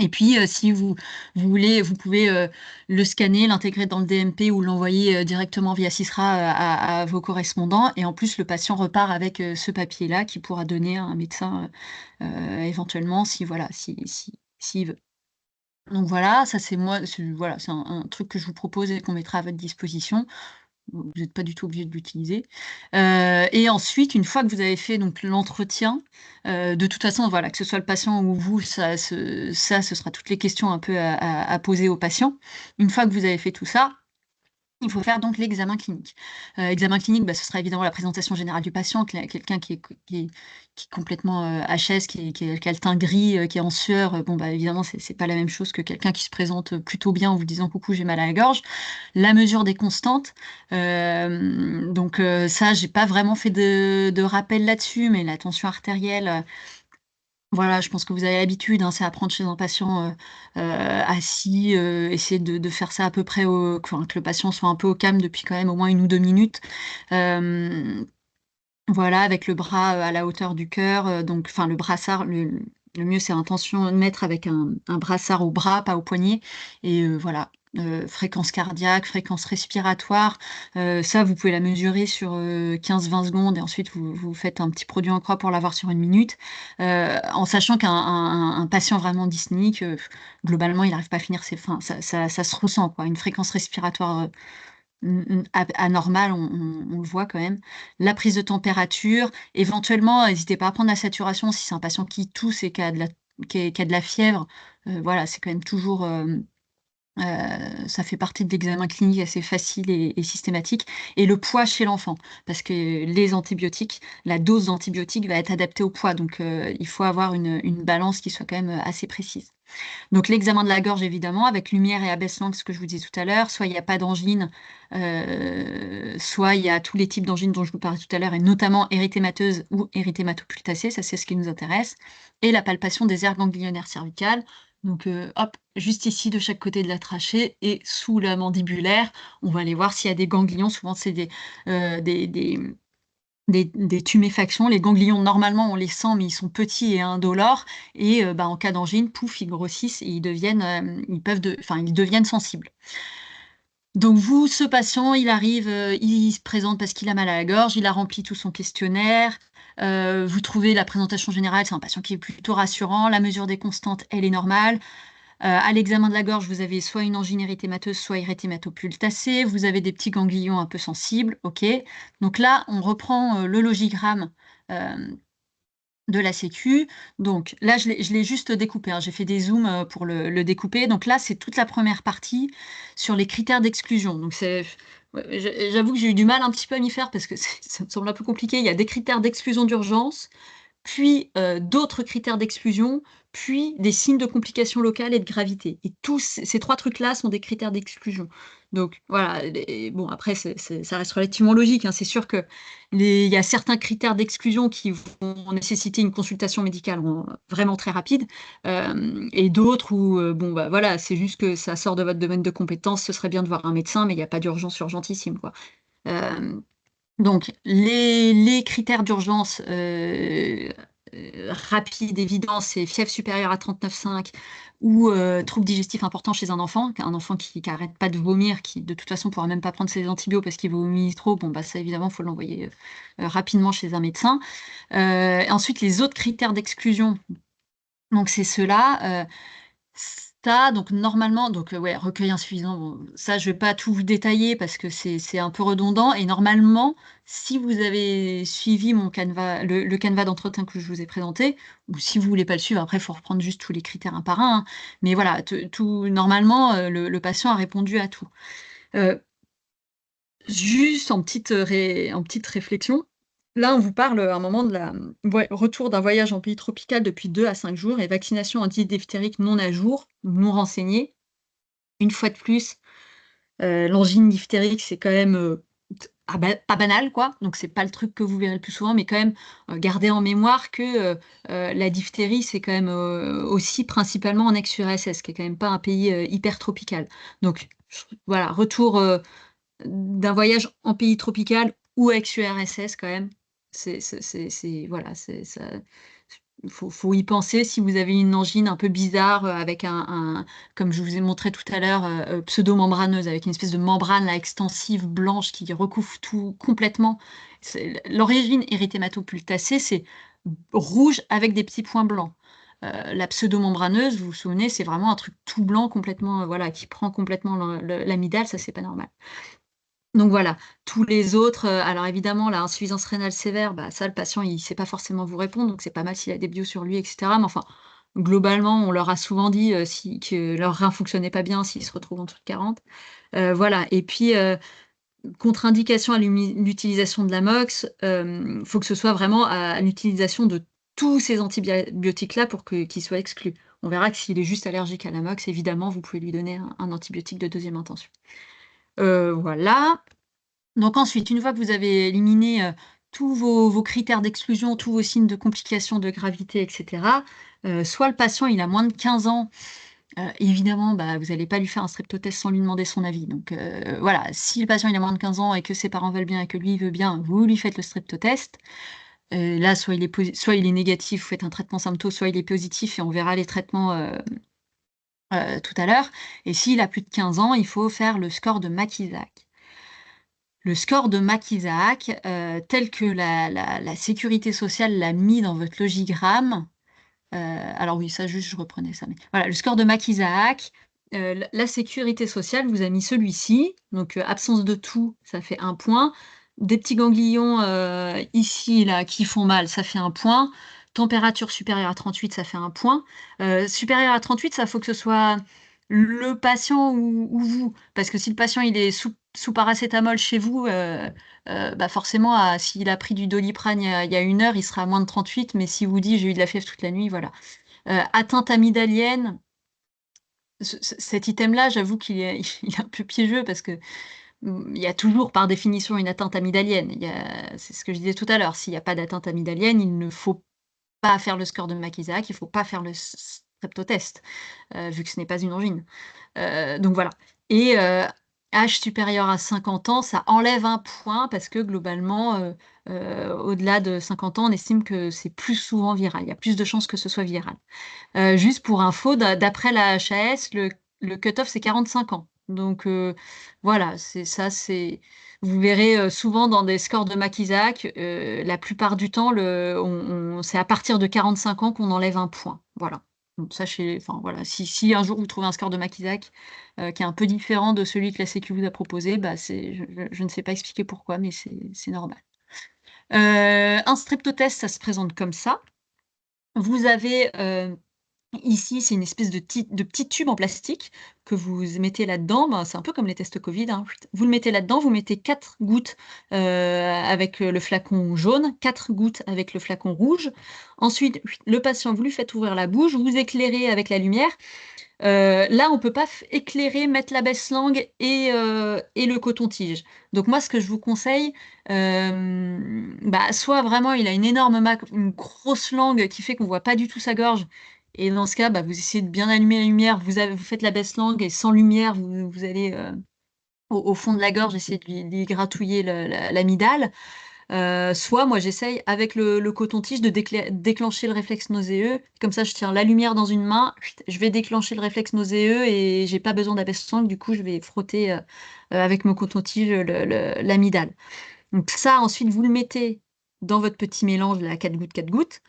D: Et puis, si vous voulez, vous pouvez le scanner, l'intégrer dans le DMP ou l'envoyer directement via Sysra à vos correspondants. Et en plus, le patient repart avec ce papier-là qu'il pourra donner à un médecin éventuellement, s'il veut. Donc voilà, ça c'est moi, voilà, c'est un truc que je vous propose et qu'on mettra à votre disposition. Vous n'êtes pas du tout obligé de l'utiliser. Et ensuite, une fois que vous avez fait donc l'entretien, de toute façon, voilà, que ce soit le patient ou vous, ce sera toutes les questions un peu à poser au patient. Une fois que vous avez fait tout ça, il faut faire donc l'examen clinique. Examen clinique, ce sera évidemment la présentation générale du patient, quelqu'un qui est complètement HS, qui a le teint gris, qui est en sueur. Évidemment, c'est pas la même chose que quelqu'un qui se présente plutôt bien en vous disant coucou, j'ai mal à la gorge. La mesure des constantes. Ça, j'ai pas vraiment fait de rappel là-dessus, mais la tension artérielle. Voilà, je pense que vous avez l'habitude, hein, c'est à prendre chez un patient assis, essayer de faire ça à peu près que le patient soit un peu au calme depuis quand même au moins 1 ou 2 minutes. Voilà, avec le bras à la hauteur du cœur, le brassard, le mieux c'est un tensiomètre avec un brassard au bras, pas au poignet. Et voilà, fréquence cardiaque, fréquence respiratoire, ça vous pouvez la mesurer sur 15-20 secondes, et ensuite vous faites un petit produit en croix pour l'avoir sur 1 minute. En sachant qu'un patient vraiment dyspnéique, globalement, il n'arrive pas à finir ça se ressent, quoi. Une fréquence respiratoire anormale, on le voit quand même. La prise de température, éventuellement, n'hésitez pas à prendre la saturation si c'est un patient qui tousse et qui a de la fièvre. Voilà, c'est quand même toujours, ça fait partie de l'examen clinique assez facile et systématique. Et le poids chez l'enfant, parce que les antibiotiques, la dose d'antibiotiques va être adaptée au poids, donc il faut avoir une balance qui soit quand même assez précise. Donc l'examen de la gorge, évidemment, avec lumière et abaisse-langue, ce que je vous disais tout à l'heure. Soit il n'y a pas d'angine, soit il y a tous les types d'angines dont je vous parlais tout à l'heure, et notamment érythémateuse ou érythématopultacée, ça c'est ce qui nous intéresse. Et la palpation des aires ganglionnaires cervicales. Donc hop, juste ici de chaque côté de la trachée et sous la mandibulaire, on va aller voir s'il y a des ganglions. Souvent c'est des tuméfactions. Les ganglions, normalement, on les sent, mais ils sont petits et indolores. Et en cas d'angine, pouf, ils grossissent et ils deviennent sensibles. Donc vous, ce patient, il arrive, il se présente parce qu'il a mal à la gorge, il a rempli tout son questionnaire. Vous trouvez la présentation générale, c'est un patient qui est plutôt rassurant. La mesure des constantes, elle est normale. À l'examen de la gorge, vous avez soit une angine érythémateuse, soit érythématopultacée. Vous avez des petits ganglions un peu sensibles. OK. Donc là, on reprend le logigramme de la Sécu. Donc là, je l'ai juste découpé, hein. J'ai fait des zooms pour le découper. Donc là, c'est toute la première partie sur les critères d'exclusion. Donc Ouais, j'avoue que j'ai eu du mal un petit peu à m'y faire parce que ça me semble un peu compliqué. Il y a des critères d'exclusion d'urgence, puis d'autres critères d'exclusion, puis des signes de complications locales et de gravité. Et tous ces 3 trucs-là sont des critères d'exclusion. Donc voilà, bon après ça reste relativement logique, hein. C'est sûr que il y a certains critères d'exclusion qui vont nécessiter une consultation médicale vraiment très rapide, et d'autres où bon bah voilà, c'est juste que ça sort de votre domaine de compétence, ce serait bien de voir un médecin, mais il n'y a pas d'urgence urgentissime, quoi. Euh, donc, les critères d'urgence rapides, évidents, c'est fièvre supérieure à 39,5 ou troubles digestifs importants chez un enfant qui n'arrête pas de vomir, qui de toute façon ne pourra même pas prendre ses antibiotiques parce qu'il vomit trop. Bon, bah ça, évidemment, il faut l'envoyer rapidement chez un médecin. Ensuite, les autres critères d'exclusion, donc c'est ceux-là. Ça, donc normalement, donc ouais, recueil insuffisant, bon, ça je vais pas tout vous détailler parce que c'est un peu redondant. Et normalement, si vous avez suivi mon canevas, le canevas d'entretien que je vous ai présenté, ou si vous voulez pas le suivre, après il faut reprendre juste tous les critères un par un, hein. Mais voilà, tout normalement, le patient a répondu à tout. Euh, Juste en petite réflexion, là, on vous parle à un moment de retour d'un voyage en pays tropical depuis 2 à 5 jours et vaccination anti-diphthérique non à jour, non renseignée. Une fois de plus, l'angine diphtérique, c'est quand même pas banal, quoi. Donc, c'est pas le truc que vous verrez le plus souvent, mais quand même, gardez en mémoire que la diphtérie, c'est quand même aussi principalement en ex-URSS, qui est quand même pas un pays hyper tropical. Donc, voilà, retour d'un voyage en pays tropical ou ex-URSS quand même. Voilà, ça. Faut y penser si vous avez une angine un peu bizarre avec comme je vous ai montré tout à l'heure, pseudo-membraneuse, avec une espèce de membrane là, extensive blanche qui recouvre tout complètement. L'origine érythématopultacée, c'est rouge avec des petits points blancs. La pseudo-membraneuse, vous vous souvenez, c'est vraiment un truc tout blanc complètement, voilà, qui prend complètement l'amygdale, ça c'est pas normal. Donc voilà, tous les autres, alors évidemment, la insuffisance rénale sévère, bah, ça, le patient, il ne sait pas forcément vous répondre, donc c'est pas mal s'il a des bios sur lui, etc. Mais enfin, globalement, on leur a souvent dit que leur rein fonctionnait pas bien s'ils se retrouvent en dessous de 40. Voilà, et puis, contre-indication à l'utilisation de l'amox, il faut que ce soit vraiment à l'utilisation de tous ces antibiotiques-là pour qu'ils soient exclus. On verra que s'il est juste allergique à l'amox, évidemment, vous pouvez lui donner un antibiotique de deuxième intention. Voilà. Donc ensuite, une fois que vous avez éliminé tous vos critères d'exclusion, tous vos signes de complications, de gravité, etc., soit le patient il a moins de 15 ans, évidemment, bah, vous n'allez pas lui faire un streptotest sans lui demander son avis. Donc voilà, si le patient il a moins de 15 ans et que ses parents veulent bien et que lui il veut bien, vous lui faites le streptotest. Là, soit il est négatif, vous faites un traitement symptôme, soit il est positif et on verra les traitements tout à l'heure. Et s'il a plus de 15 ans, il faut faire le score de Mac-Isaac. Le score de Mac-Isaac, tel que la sécurité sociale l'a mis dans votre logigramme. Alors oui, ça juste, je reprenais ça. Mais voilà, le score de Mac-Isaac, la sécurité sociale vous a mis celui-ci. Donc, absence de tout, ça fait 1 point. Des petits ganglions ici, là, qui font mal, ça fait 1 point. Température supérieure à 38, ça fait 1 point. Supérieure à 38, ça faut que ce soit le patient ou vous. Parce que si le patient il est sous paracétamol chez vous, bah forcément, s'il a pris du Doliprane il y a 1 heure, il sera à moins de 38. Mais si vous dit j'ai eu de la fièvre toute la nuit, voilà. Atteinte amygdalienne, cet item-là, j'avoue qu'il est, il est un peu piégeux parce que il y a toujours par définition une atteinte amygdalienne. C'est ce que je disais tout à l'heure. S'il n'y a pas d'atteinte amygdalienne, il ne faut pas faire le score de Mac-Isaac, il ne faut pas faire le streptotest, vu que ce n'est pas une angine. Donc voilà. Et âge supérieur à 50 ans, ça enlève 1 point parce que globalement, au-delà de 50 ans, on estime que c'est plus souvent viral. Il y a plus de chances que ce soit viral. Juste pour info, d'après la HAS, le cut-off, c'est 45 ans. Donc voilà, vous verrez souvent dans des scores de Mac-Isaac, la plupart du temps, c'est à partir de 45 ans qu'on enlève 1 point. Voilà. Donc sachez, enfin voilà, si un jour vous trouvez un score de Mac-Isaac qui est un peu différent de celui que la Sécu vous a proposé, bah je ne sais pas expliquer pourquoi, mais c'est normal. Un streptotest, ça se présente comme ça. Vous avez Ici, c'est une espèce de petit tube en plastique que vous mettez là-dedans. Ben, c'est un peu comme les tests Covid, hein. Vous le mettez là-dedans, vous mettez 4 gouttes avec le flacon jaune, 4 gouttes avec le flacon rouge. Ensuite, le patient, vous lui faites ouvrir la bouche, vous éclairez avec la lumière. Là, on ne peut pas éclairer, mettre la baisse-langue et le coton-tige. Donc moi, ce que je vous conseille, soit vraiment il a une grosse langue qui fait qu'on ne voit pas du tout sa gorge. Et dans ce cas, vous essayez de bien allumer la lumière, vous faites la baisse-langue et sans lumière, vous allez au fond de la gorge, essayer de lui gratouiller l'amygdale. Soit moi j'essaye avec le coton-tige de déclencher le réflexe nauséeux. Comme ça, je tiens la lumière dans une main, je vais déclencher le réflexe nauséeux et j'ai pas besoin d'abaisse-sangle. Du coup, je vais frotter avec mon coton-tige l'amygdale. Donc ça, ensuite, vous le mettez dans votre petit mélange là, 4 gouttes, 4 gouttes.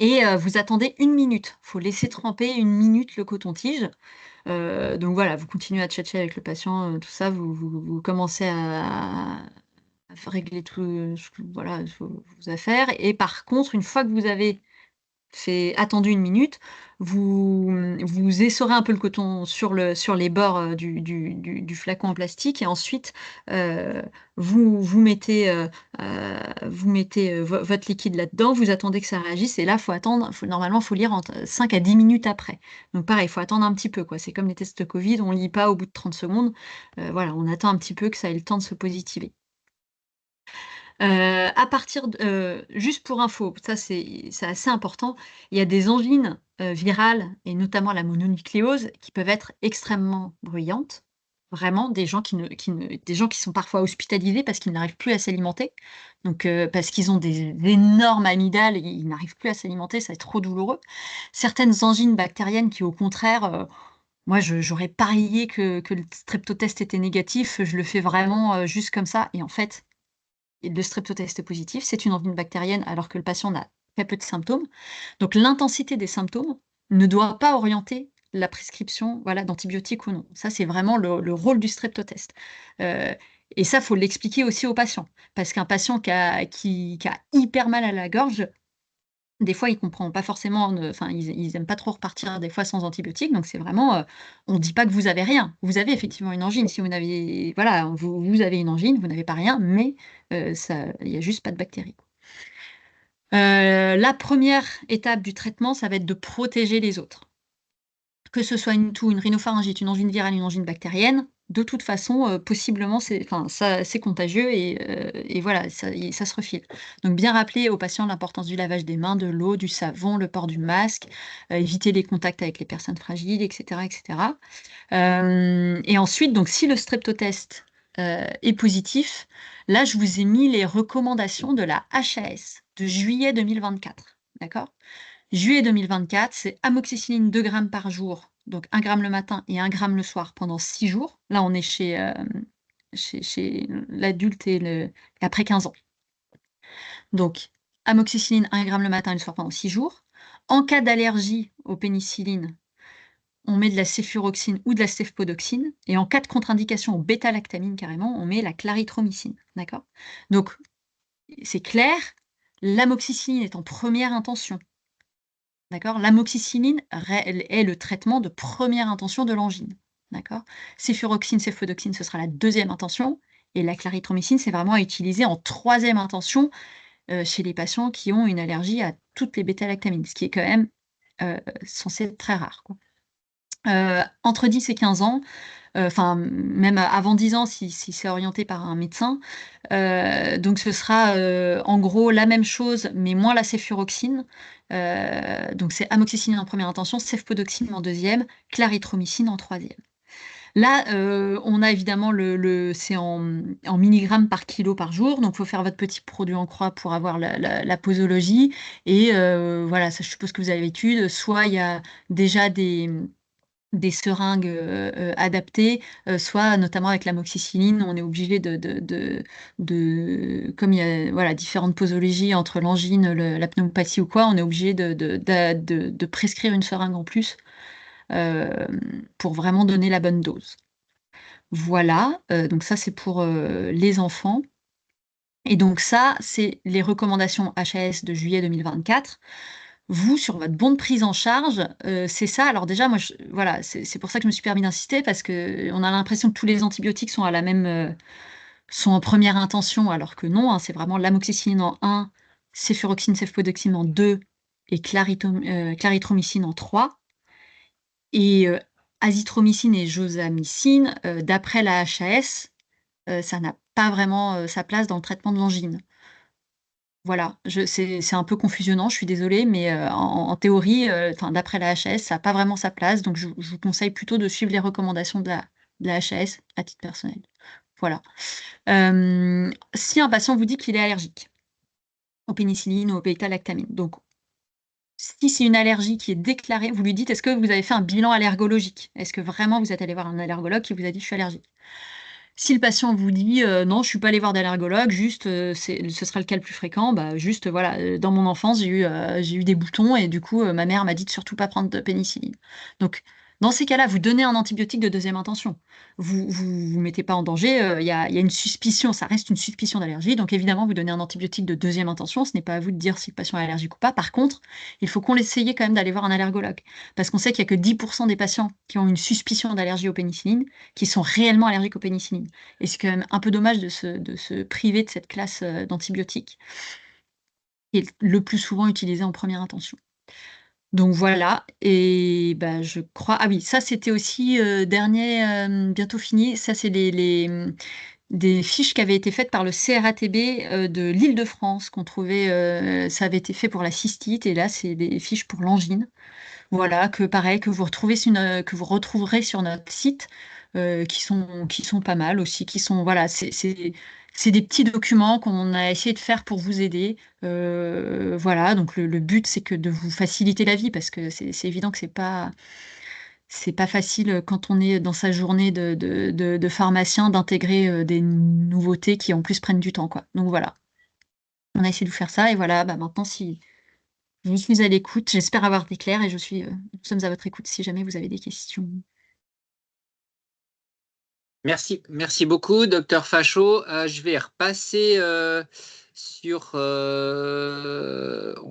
D: Et vous attendez 1 minute. Il faut laisser tremper 1 minute le coton-tige. Donc voilà, vous continuez à tchatcher avec le patient, tout ça, vous commencez à régler tout, voilà, vos affaires. Et par contre, une fois que vous avez attendu 1 minute, vous essorez un peu le coton sur les bords du flacon en plastique et ensuite vous mettez votre liquide là-dedans, vous attendez que ça réagisse et là, normalement, il faut lire entre 5 à 10 minutes après. Donc pareil, il faut attendre un petit peu, quoi. C'est comme les tests Covid, on ne lit pas au bout de 30 secondes. Voilà, on attend un petit peu que ça ait le temps de se positiver. Juste pour info, ça c'est assez important, il y a des angines virales, et notamment la mononucléose, qui peuvent être extrêmement bruyantes. Vraiment, des gens qui sont parfois hospitalisés parce qu'ils n'arrivent plus à s'alimenter. Donc, parce qu'ils ont des énormes amygdales et ils n'arrivent plus à s'alimenter, ça est trop douloureux. Certaines angines bactériennes qui, au contraire, moi, j'aurais parié que le streptotest était négatif, je le fais vraiment juste comme ça. Et en fait, le streptotest positif, c'est une angine bactérienne alors que le patient n'a très peu de symptômes. Donc l'intensité des symptômes ne doit pas orienter la prescription, voilà, d'antibiotiques ou non. Ça, c'est vraiment le rôle du streptotest. Et ça, faut l'expliquer aussi aux patients. Parce qu'un patient qui a hyper mal à la gorge, des fois, il comprend pas forcément, enfin, ils aiment pas trop repartir des fois sans antibiotiques. Donc c'est vraiment, on dit pas que vous avez rien. Vous avez effectivement une angine. Si vous n'avez, voilà, vous avez une angine, vous n'avez pas rien, mais ça, il y a juste pas de bactéries. La première étape du traitement, ça va être de protéger les autres. Que ce soit une toux, une rhinopharyngite, une angine virale, une angine bactérienne, de toute façon, possiblement, c'est contagieux et voilà, ça se refile. Donc bien rappeler aux patients l'importance du lavage des mains, de l'eau, du savon, le port du masque, éviter les contacts avec les personnes fragiles, etc., etc. Et ensuite, donc si le streptotest est positif, là, je vous ai mis les recommandations de la HAS de juillet 2024. D'accord? Juillet 2024, c'est amoxicilline 2 grammes par jour, donc 1 gramme le matin et 1 gramme le soir pendant 6 jours. Là, on est chez l'adulte et après 15 ans. Donc, amoxicilline 1 gramme le matin et le soir pendant 6 jours. En cas d'allergie aux pénicillines, on met de la céfuroxine ou de la cefpodoxine. Et en cas de contre-indication aux bêta-lactamine, carrément, on met la clarithromycine. D'accord? Donc, c'est clair, l'amoxicilline est en première intention. D'accord? L'amoxicilline est le traitement de première intention de l'angine. D'accord? Céfuroxine, cefpodoxine, ce sera la deuxième intention. Et la clarithromycine, c'est vraiment à utiliser en troisième intention chez les patients qui ont une allergie à toutes les bêta-lactamines, ce qui est quand même censé être très rare, quoi. Entre 10 et 15 ans, enfin même avant 10 ans si c'est orienté par un médecin. Donc ce sera en gros la même chose, mais moins la céfuroxine. Donc c'est amoxicilline en première intention, cefpodoxine en deuxième, clarithromycine en troisième. Là, on a évidemment c'est en milligrammes par kilo par jour, donc il faut faire votre petit produit en croix pour avoir la posologie. Et voilà, ça, je suppose que vous avez l'habitude. Soit il y a déjà des seringues adaptées, soit notamment avec l'amoxicilline, on est obligé comme il y a voilà, différentes posologies entre l'angine, la pneumopathie ou quoi, on est obligé de prescrire une seringue en plus pour vraiment donner la bonne dose. Voilà, donc ça c'est pour les enfants. Et donc ça, c'est les recommandations HAS de juillet 2024. vous, sur votre bon de prise en charge, c'est ça. Alors déjà, moi, voilà, c'est pour ça que je me suis permis d'insister, parce qu'on a l'impression que tous les antibiotiques sont sont en première intention, alors que non, hein, c'est vraiment l'amoxicilline en 1, céfuroxime, cefpodoxime en 2 et clarithromycine en 3. Et azithromycine et josamycine, d'après la HAS, ça n'a pas vraiment sa place dans le traitement de l'angine. Voilà, c'est un peu confusionnant, je suis désolée, mais en théorie, d'après la HAS, ça n'a pas vraiment sa place. Donc, je vous conseille plutôt de suivre les recommandations de la HAS à titre personnel. Voilà. Si un patient vous dit qu'il est allergique aux pénicillines ou aux bêta-lactamines, donc si c'est une allergie qui est déclarée, vous lui dites, est-ce que vous avez fait un bilan allergologique? Est-ce que vraiment vous êtes allé voir un allergologue qui vous a dit je suis allergique? Si le patient vous dit non, je suis pas allé voir d'allergologue, juste ce sera le cas le plus fréquent, bah juste voilà, dans mon enfance j'ai eu des boutons et du coup ma mère m'a dit de surtout pas prendre de pénicilline. Donc dans ces cas-là, vous donnez un antibiotique de deuxième intention. Vous mettez pas en danger. Il y a une suspicion, ça reste une suspicion d'allergie. Donc évidemment, vous donnez un antibiotique de deuxième intention. Ce n'est pas à vous de dire si le patient est allergique ou pas. Par contre, il faut qu'on essaye quand même d'aller voir un allergologue, parce qu'on sait qu'il y a que 10% des patients qui ont une suspicion d'allergie aux pénicillines qui sont réellement allergiques aux pénicillines. Et c'est quand même un peu dommage de se priver de cette classe d'antibiotiques, qui est le plus souvent utilisée en première intention. Donc voilà, et bah, je crois. Ah oui, ça c'était aussi dernier, bientôt fini. Ça, c'est des fiches qui avaient été faites par le CRATB de l'Île-de-France, qu'on trouvait, ça avait été fait pour la cystite, et là, c'est des fiches pour l'angine. Voilà, que pareil, que vous retrouverez sur notre site, qui sont pas mal aussi, voilà, c'est des petits documents qu'on a essayé de faire pour vous aider. Voilà, donc le but, c'est que de vous faciliter la vie, parce que c'est évident que c'est pas facile quand on est dans sa journée de pharmacien d'intégrer des nouveautés qui en plus prennent du temps, quoi. Donc voilà, on a essayé de vous faire ça, et voilà, bah maintenant, si je suis à l'écoute, j'espère avoir été claire, et nous sommes à votre écoute si jamais vous avez des questions.
C: Merci beaucoup, docteur Fachot. Je vais repasser sur. On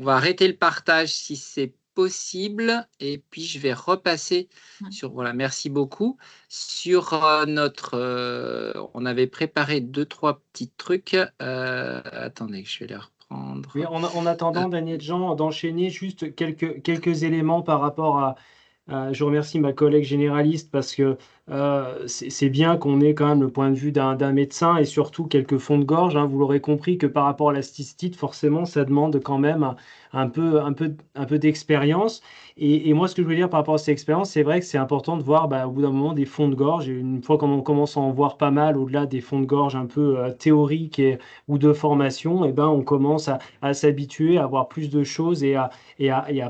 C: va arrêter le partage si c'est possible, et puis je vais repasser sur. Voilà, merci beaucoup. Sur on avait préparé 2-3 petits trucs. Attendez, que je vais les reprendre.
B: Oui, en attendant, Daniel Jean, d'enchaîner juste quelques éléments par rapport à. Je remercie ma collègue généraliste, parce que c'est bien qu'on ait quand même le point de vue d'un médecin, et surtout quelques fonds de gorge, hein. Vous l'aurez compris que par rapport à la cystite, forcément, ça demande quand même un peu d'expérience. Et moi, ce que je veux dire par rapport à cette expérience, c'est vrai que c'est important de voir, au bout d'un moment, des fonds de gorge. Et une fois qu'on commence à en voir pas mal, au-delà des fonds de gorge un peu théoriques ou de formation, et ben, on commence à s'habituer à voir plus de choses, et à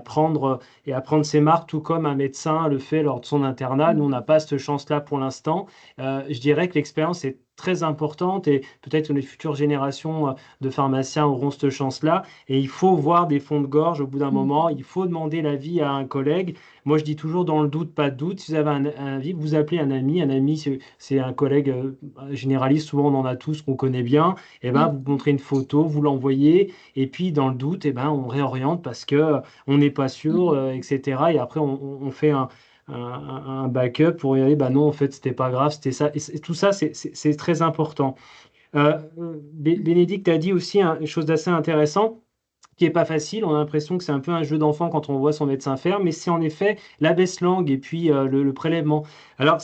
B: prendre ses marques, tout comme un médecin le fait lors de son internat. Nous, on n'a pas cette chance-là pour l'instant. Je dirais que l'expérience est très importante, et peut-être que les futures générations de pharmaciens auront cette chance-là. Et il faut voir des fonds de gorge au bout d'un moment. Il faut demander l'avis à un collègue. Moi, je dis toujours, dans le doute, pas de doute. Si vous avez un avis, vous appelez un ami. Un ami, c'est un collègue généraliste. Souvent, on en a tous qu'on connaît bien. Et ben, vous montrez une photo, vous l'envoyez. Et puis, dans le doute, et ben, on réoriente, parce que on n'est pas sûr, etc. Et après, on fait un backup pour regarder, bah non, en fait, c'était pas grave, c'était ça. Et tout ça, c'est très important. Bénédicte a dit aussi une chose d'assez intéressant, qui est pas facile. On a l'impression que c'est un peu un jeu d'enfant quand on voit son médecin faire, mais c'est en effet la baisse-langue et puis le prélèvement. Alors,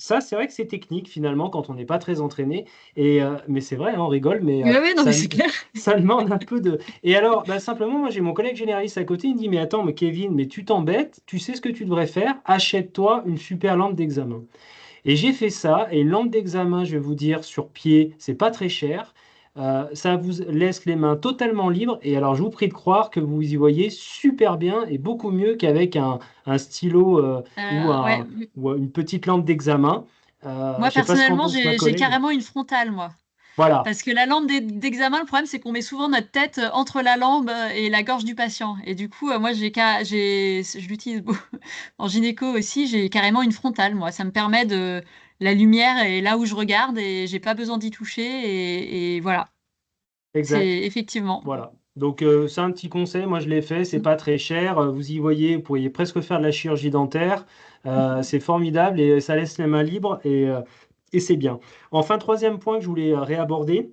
B: ça, c'est vrai que c'est technique finalement quand on n'est pas très entraîné. Mais c'est vrai, hein, on rigole, mais
D: Oui, oui, non, mais c'est clair.
B: ça demande un peu de. Et alors, simplement, moi, j'ai mon collègue généraliste à côté. Il me dit, mais attends, mais Kevin, mais tu t'embêtes, tu sais ce que tu devrais faire, achète-toi une super lampe d'examen. Et j'ai fait ça, et une lampe d'examen, je vais vous dire, sur pied, c'est pas très cher. Ça vous laisse les mains totalement libres. Et alors, je vous prie de croire que vous y voyez super bien, et beaucoup mieux qu'avec un stylo
D: Ouais.
B: ou une petite lampe d'examen.
D: Moi,
B: Je sais pas ce qu'en
D: personnellement,
B: pense ma
D: j'ai
B: collègue.
D: carrément une frontale, moi.
B: Voilà,
D: Parce que la lampe d'examen, le problème, c'est qu'on met souvent notre tête entre la lampe et la gorge du patient. Et du coup, moi, je l'utilise en gynéco aussi, j'ai carrément une frontale, moi. Ça me permet la lumière est là où je regarde, et j'ai pas besoin d'y toucher. Et voilà. C'est
B: exact.
D: effectivement.
B: Voilà. Donc, c'est un petit conseil, moi je l'ai fait, c'est pas très cher. Vous y voyez, vous pourriez presque faire de la chirurgie dentaire. C'est formidable et ça laisse les mains libres et c'est bien. Enfin, troisième point que je voulais réaborder,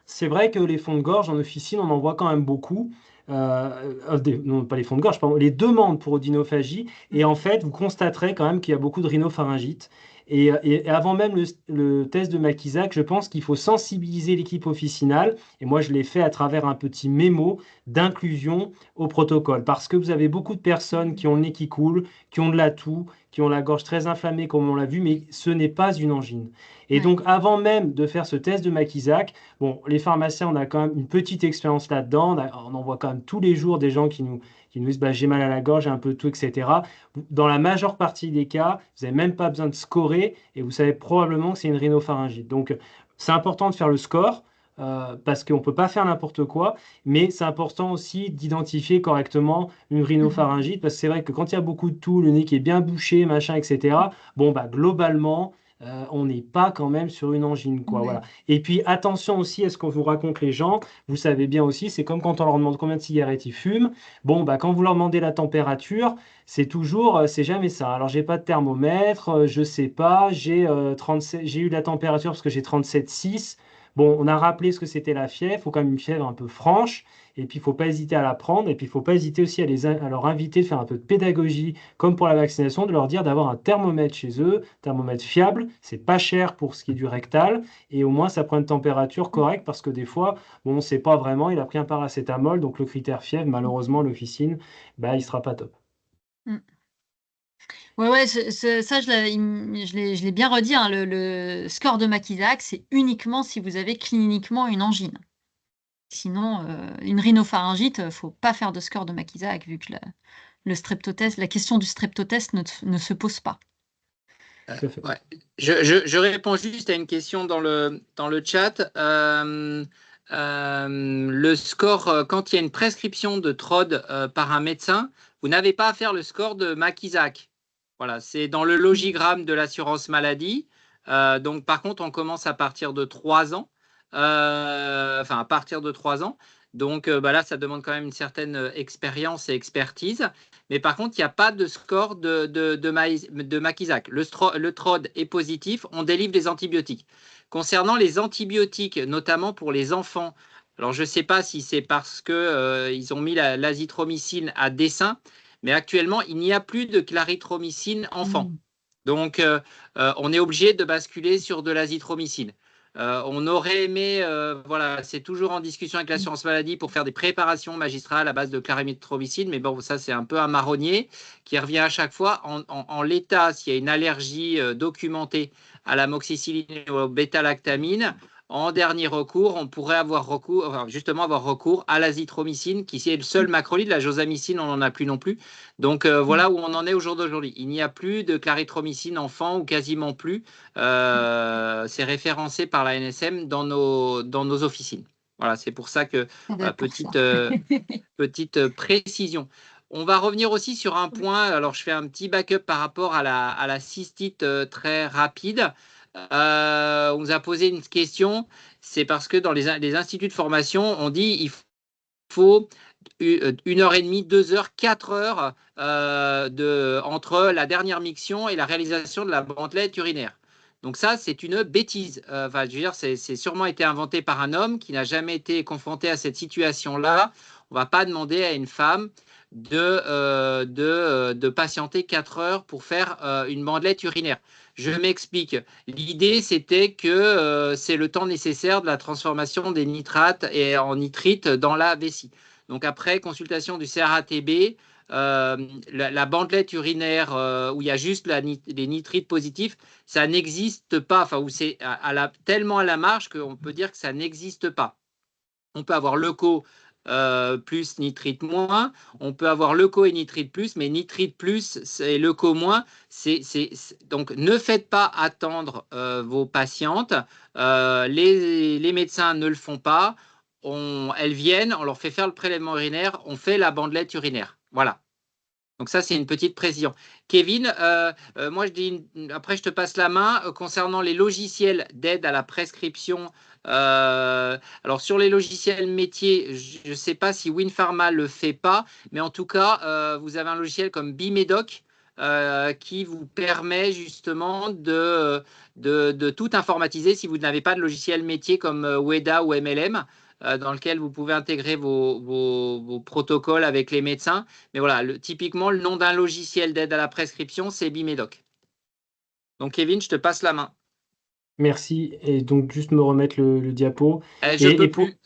B: c'est vrai que les fonds de gorge en officine, on en voit quand même beaucoup. Non, pas les fonds de gorge, pardon, les demandes pour odynophagie. Et en fait, vous constaterez quand même qu'il y a beaucoup de rhinopharyngite. Et avant même le test de Maquisac, je pense qu'il faut sensibiliser l'équipe officinale. Et moi, je l'ai fait à travers un petit mémo d'inclusion au protocole. Parce que vous avez beaucoup de personnes qui ont le nez qui coule, qui ont de la toux, qui ont la gorge très inflammée, comme on l'a vu, mais ce n'est pas une angine. Et
D: Ouais.
B: donc, avant même de faire ce test de Maquisac, bon, les pharmaciens, on a quand même une petite expérience là-dedans. On en voit quand même tous les jours des gens qui nous disent bah, j'ai mal à la gorge, j'ai un peu de tout, etc. Dans la majeure partie des cas, vous n'avez même pas besoin de scorer et vous savez probablement que c'est une rhinopharyngite. Donc, c'est important de faire le score. Parce qu'on ne peut pas faire n'importe quoi, mais c'est important aussi d'identifier correctement une rhinopharyngite, parce que c'est vrai que quand il y a beaucoup de toux, le nez qui est bien bouché, machin, etc., bon, bah, globalement, on n'est pas quand même sur une angine, quoi. Voilà.
D: Ouais.
B: Et puis attention aussi à ce qu'on vous raconte les gens. Vous savez bien aussi, c'est comme quand on leur demande combien de cigarettes ils fument. Bon, bah, quand vous leur demandez la température, c'est toujours, c'est jamais ça. Alors, j'ai pas de thermomètre, je sais pas, j'ai eu la température parce que j'ai 37,6. Bon, on a rappelé ce que c'était la fièvre. Il faut quand même une fièvre un peu franche. Et puis, il ne faut pas hésiter à la prendre. Et puis, il ne faut pas hésiter aussi à leur inviter de faire un peu de pédagogie, comme pour la vaccination, de leur dire d'avoir un thermomètre chez eux, thermomètre fiable. C'est pas cher pour ce qui est du rectal. Et au moins, ça prend une température correcte parce que des fois, bon, on ne sait pas vraiment. Il a pris un paracétamol. Donc, le critère fièvre, malheureusement, l'officine, bah, il ne sera pas top.
D: Mm. Ouais, ouais, ça, je l'ai bien redit, hein, le score de Maquisac, c'est uniquement si vous avez cliniquement une angine. Sinon, une rhinopharyngite, faut pas faire de score de Maquisac, vu que le streptotest, la question du streptotest ne se pose pas.
B: Tout à fait.
C: Ouais. Je réponds juste à une question dans le chat. Le score, quand il y a une prescription de TROD par un médecin, vous n'avez pas à faire le score de Maquisac. Voilà, c'est dans le logigramme de l'assurance maladie. Donc, par contre, on commence à partir de 3 ans. Enfin, à partir de 3 ans. Donc, bah là, ça demande quand même une certaine expérience et expertise. Mais par contre, il n'y a pas de score de Maquisac. Le TROD est positif, on délivre des antibiotiques. Concernant les antibiotiques, notamment pour les enfants, alors je ne sais pas si c'est parce qu'ils ont mis l'azithromycine à dessein, mais actuellement, il n'y a plus de clarithromycine enfant. Donc, on est obligé de basculer sur de l'azithromycine. On aurait aimé, voilà, c'est toujours en discussion avec l'assurance maladie pour faire des préparations magistrales à base de clarithromycine, mais bon, ça c'est un peu un marronnier qui revient à chaque fois. En l'état, s'il y a une allergie documentée à l'amoxicilline ou au bêta-lactamine, en dernier recours, on pourrait avoir recours, enfin, justement avoir recours à l'azithromycine, qui est le seul macrolide. La josamycine, on n'en a plus non plus. Donc voilà où on en est au jour d'aujourd'hui. Il n'y a plus de clarithromycine enfant ou quasiment plus. C'est référencé par la NSM dans nos officines. Voilà, c'est pour ça que petite précision. On va revenir aussi sur un point. Alors, je fais un petit backup par rapport à la cystite très rapide. On nous a posé une question. C'est parce que dans les instituts de formation, on dit il faut 1h30, 2 heures, 4 heures entre la dernière miction et la réalisation de la bandelette urinaire. Donc ça, c'est une bêtise. Enfin, je veux dire, c'est sûrement été inventé par un homme qui n'a jamais été confronté à cette situation-là. On ne va pas demander à une femme de patienter 4 heures pour faire une bandelette urinaire. Je m'explique. L'idée, c'était que c'est le temps nécessaire de la transformation des nitrates et en nitrite dans la vessie. Donc après consultation du CRATB, la bandelette urinaire où il y a juste les nitrites positifs, ça n'existe pas. Enfin, où c'est tellement à la marge qu'on peut dire que ça n'existe pas. On peut avoir leuco plus nitrite moins, on peut avoir leuco et nitrite plus, mais nitrite plus et leuco moins. Donc, ne faites pas attendre vos patientes. Les médecins ne le font pas. Elles viennent, on leur fait faire le prélèvement urinaire, on fait la bandelette urinaire. Voilà. Donc ça, c'est une petite précision. Kevin, moi, après, je te passe la main. Concernant les logiciels d'aide à la prescription Alors sur les logiciels métiers, je ne sais pas si WinPharma le fait pas, mais en tout cas, vous avez un logiciel comme Bimedoc qui vous permet justement de tout informatiser si vous n'avez pas de logiciel métier comme WEDA ou MLM. Dans lequel vous pouvez intégrer vos protocoles avec les médecins. Mais voilà, typiquement, le nom d'un logiciel d'aide à la prescription, c'est Bimedoc. Donc, Kevin, je te passe la main.
B: Merci. Et donc, juste me remettre le diapo.
C: Je ne peux
B: pour...
C: plus,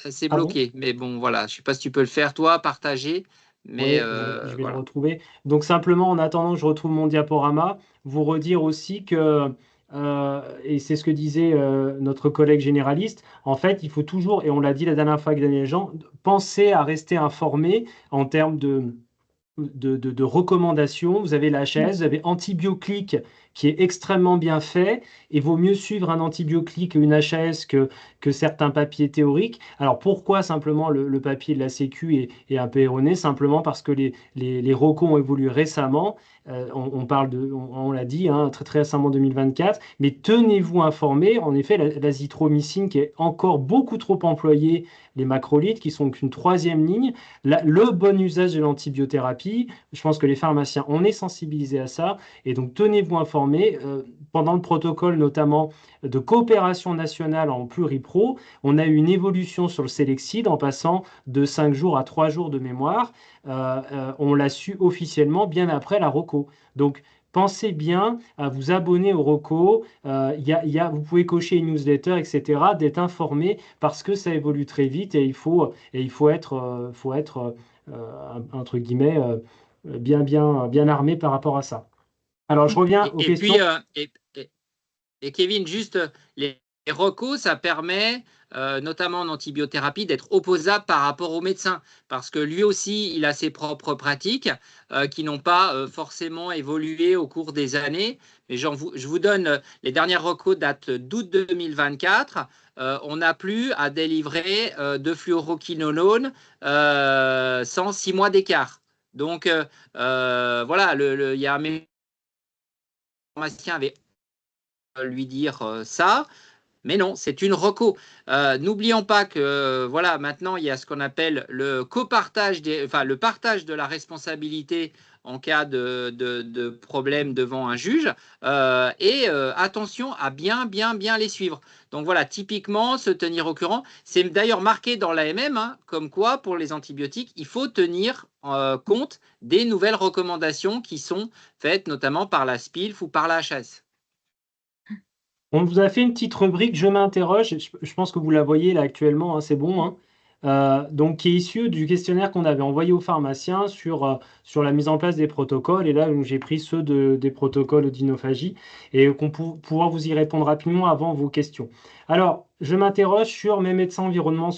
C: c'est
B: Ah bon?
C: bloqué. Mais bon, voilà, je ne sais pas si tu peux le faire, toi, partager. Mais
B: Oui, je vais le
C: voilà.
B: retrouver. Donc simplement, en attendant que je retrouve mon diaporama, vous redire aussi que, et c'est ce que disait notre collègue généraliste, en fait, il faut toujours, et on l'a dit la dernière fois avec Daniel Jean, penser à rester informé en termes de recommandations. Vous avez la HAS, vous avez Antibioclic qui est extrêmement bien fait et vaut mieux suivre un Antibioclic ou une HAS que certains papiers théoriques. Alors pourquoi simplement le papier de la Sécu est un peu erroné? Simplement parce que les recos ont évolué récemment. On parle on l'a dit, hein, très très récemment 2024, mais tenez-vous informés. En effet, l'azithromycine qui est encore beaucoup trop employée, les macrolides qui sont qu'une troisième ligne, le bon usage de l'antibiothérapie, je pense que les pharmaciens, on est sensibilisés à ça, et donc tenez-vous informés. Pendant le protocole notamment de coopération nationale en pluripro, on a eu une évolution sur le Selexid en passant de 5 jours à 3 jours de mémoire. On l'a su officiellement bien après la ROCO. Donc, pensez bien à vous abonner au ROCO. Vous pouvez cocher une newsletter, etc., d'être informé parce que ça évolue très vite et il faut être entre guillemets, bien armé par rapport à ça. Alors, je reviens aux questions.
C: Et Kevin, juste les recos, ça permet, notamment en antibiothérapie, d'être opposable par rapport au médecin, parce que lui aussi, il a ses propres pratiques qui n'ont pas forcément évolué au cours des années. Mais je vous donne, les dernières recos datent d'août 2024. On n'a plus à délivrer de fluoroquinolone sans 6 mois d'écart. Donc, voilà, il y a un pharmacien avait lui dire ça, mais non, c'est une reco. N'oublions pas que voilà, maintenant il y a ce qu'on appelle le copartage, le partage de la responsabilité en cas de problème devant un juge. Attention à bien les suivre. Donc voilà, typiquement, se tenir au courant. C'est d'ailleurs marqué dans l'AMM, hein, comme quoi pour les antibiotiques, il faut tenir compte des nouvelles recommandations qui sont faites notamment par la SPILF ou par la HAS.
B: On vous a fait une petite rubrique Je m'interroge. Je pense que vous la voyez là actuellement, hein, c'est bon, hein. Donc, qui est issue du questionnaire qu'on avait envoyé aux pharmaciens sur la mise en place des protocoles. Et là, j'ai pris ceux des protocoles d'inophagie et pouvoir vous y répondre rapidement avant vos questions. Alors, je m'interroge sur mes médecins environnants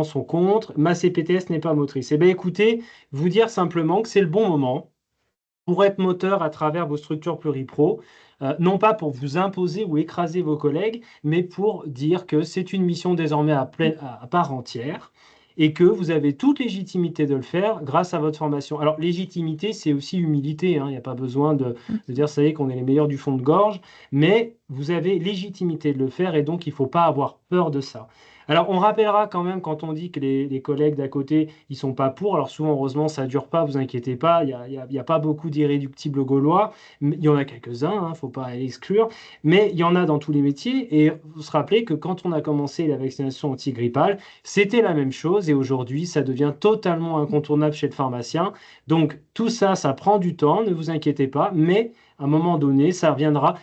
B: sont contre, ma CPTS n'est pas motrice. Eh bien, écoutez, vous dire simplement que c'est le bon moment pour être moteur à travers vos structures pluripro, non pas pour vous imposer ou écraser vos collègues, mais pour dire que c'est une mission désormais à part entière et que vous avez toute légitimité de le faire grâce à votre formation. Alors, légitimité, c'est aussi humilité, hein. Il n'y a pas besoin de dire, vous savez, qu'on est les meilleurs du fond de gorge, mais vous avez légitimité de le faire et donc il ne faut pas avoir peur de ça. Alors, on rappellera quand même quand on dit que les collègues d'à côté, ils sont pas pour. Alors, souvent, heureusement, ça dure pas, vous inquiétez pas. Il y a pas beaucoup d'irréductibles gaulois. Il y en a quelques-uns, hein, faut pas exclure. Mais il y en a dans tous les métiers. Et vous se rappelez que quand on a commencé la vaccination antigrippale, c'était la même chose. Et aujourd'hui, ça devient totalement incontournable chez le pharmacien. Donc, tout ça, ça prend du temps, ne vous inquiétez pas. Mais à un moment donné, ça reviendra.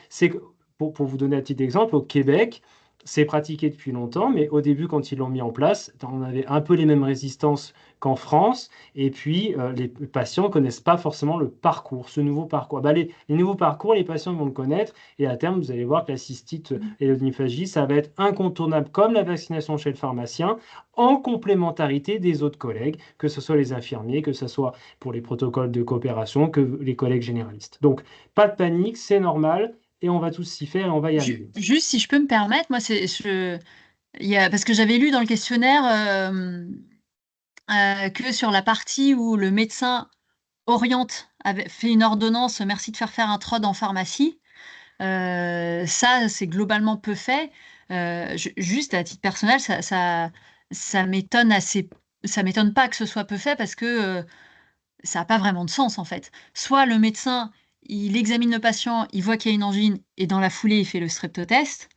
B: Pour vous donner un petit exemple, au Québec, c'est pratiqué depuis longtemps, mais au début, quand ils l'ont mis en place, on avait un peu les mêmes résistances qu'en France. Et puis, les patients ne connaissent pas forcément le parcours, ce nouveau parcours. Bah, les nouveaux parcours, les patients vont le connaître. Et à terme, vous allez voir que la cystite et l'odynophagie, ça va être incontournable comme la vaccination chez le pharmacien, en complémentarité des autres collègues, que ce soit les infirmiers, que ce soit pour les protocoles de coopération, que les collègues généralistes. Donc, pas de panique, c'est normal. Et on va tous s'y faire et on va y arriver.
D: Juste si je peux me permettre, moi, parce que j'avais lu dans le questionnaire que sur la partie où le médecin oriente, avait fait une ordonnance, merci de faire un TROD en pharmacie, ça, c'est globalement peu fait. Juste à titre personnel, ça m'étonne ça m'étonne pas que ce soit peu fait parce que ça n'a pas vraiment de sens en fait. Soit le médecin, il examine le patient, il voit qu'il y a une angine et dans la foulée, il fait le streptotest.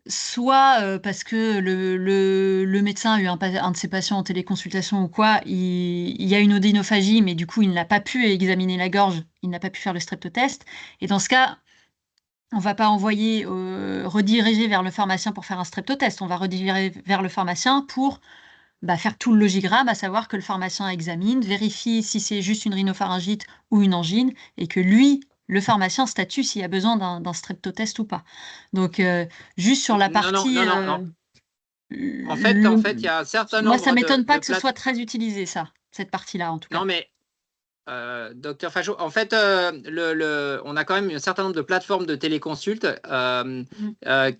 D: Soit parce que le médecin a eu un de ses patients en téléconsultation ou quoi, il y a une odynophagie, mais du coup, il n'a pas pu examiner la gorge, il n'a pas pu faire le streptotest. Et dans ce cas, on ne va pas rediriger vers le pharmacien pour faire un streptotest, on va rediriger vers le pharmacien pour faire tout le logigramme, à savoir que le pharmacien examine, vérifie si c'est juste une rhinopharyngite ou une angine, et que lui, le pharmacien, statue s'il y a besoin d'un streptotest ou pas. Donc, juste sur la
C: Non, non,
D: partie...
C: non, non, non. En fait, il y a un certain
D: Moi, ça
C: nombre
D: m'étonne pas
C: de
D: que ce soit très utilisé, ça, cette partie-là, en tout cas.
C: Non, mais docteur Fajot, en fait, on a quand même un certain nombre de plateformes de téléconsulte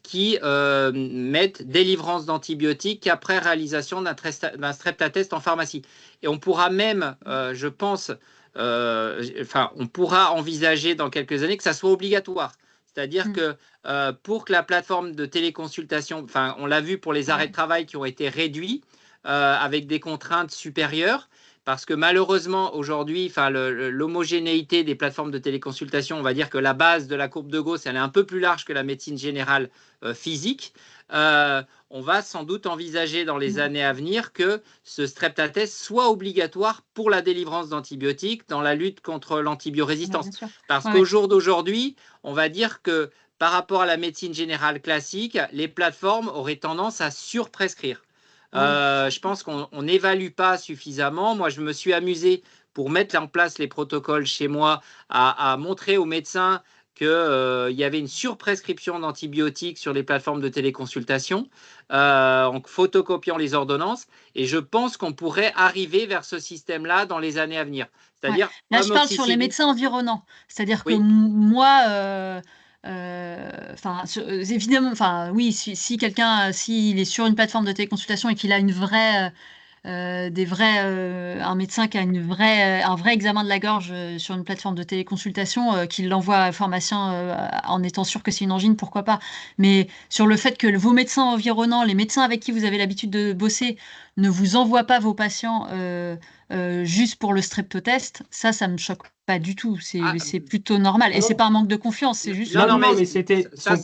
C: qui mettent délivrance d'antibiotiques après réalisation d'un streptatest en pharmacie. Et on pourra même, je pense, on pourra envisager dans quelques années que ça soit obligatoire. C'est-à-dire que pour que la plateforme de téléconsultation, on l'a vu pour les arrêts de travail qui ont été réduits avec des contraintes supérieures, parce que malheureusement, aujourd'hui, l'homogénéité des plateformes de téléconsultation, on va dire que la base de la courbe de Gauss, elle est un peu plus large que la médecine générale physique. On va sans doute envisager dans les années à venir que ce streptatest soit obligatoire pour la délivrance d'antibiotiques dans la lutte contre l'antibiorésistance. Parce qu'au jour d'aujourd'hui, on va dire que par rapport à la médecine générale classique, les plateformes auraient tendance à surprescrire. Je pense qu'on n'évalue pas suffisamment. Moi, je me suis amusé pour mettre en place les protocoles chez moi à montrer aux médecins qu'il y avait une surprescription d'antibiotiques sur les plateformes de téléconsultation en photocopiant les ordonnances. Et je pense qu'on pourrait arriver vers ce système-là dans les années à venir. C'est-à-dire
D: Là, je parle sur les médecins environnants. C'est-à-dire que moi... évidemment, oui, si quelqu'un, s'il est sur une plateforme de téléconsultation et qu'il a un médecin qui a un vrai examen de la gorge sur une plateforme de téléconsultation, qu'il l'envoie au pharmacien en étant sûr que c'est une angine, pourquoi pas. Mais sur le fait que vos médecins environnants, les médecins avec qui vous avez l'habitude de bosser, ne vous envoient pas vos patients juste pour le streptotest, ça me choque pas du tout. C'est plutôt normal. Et c'est pas un manque de confiance, c'est juste...
B: Non, mais c'était son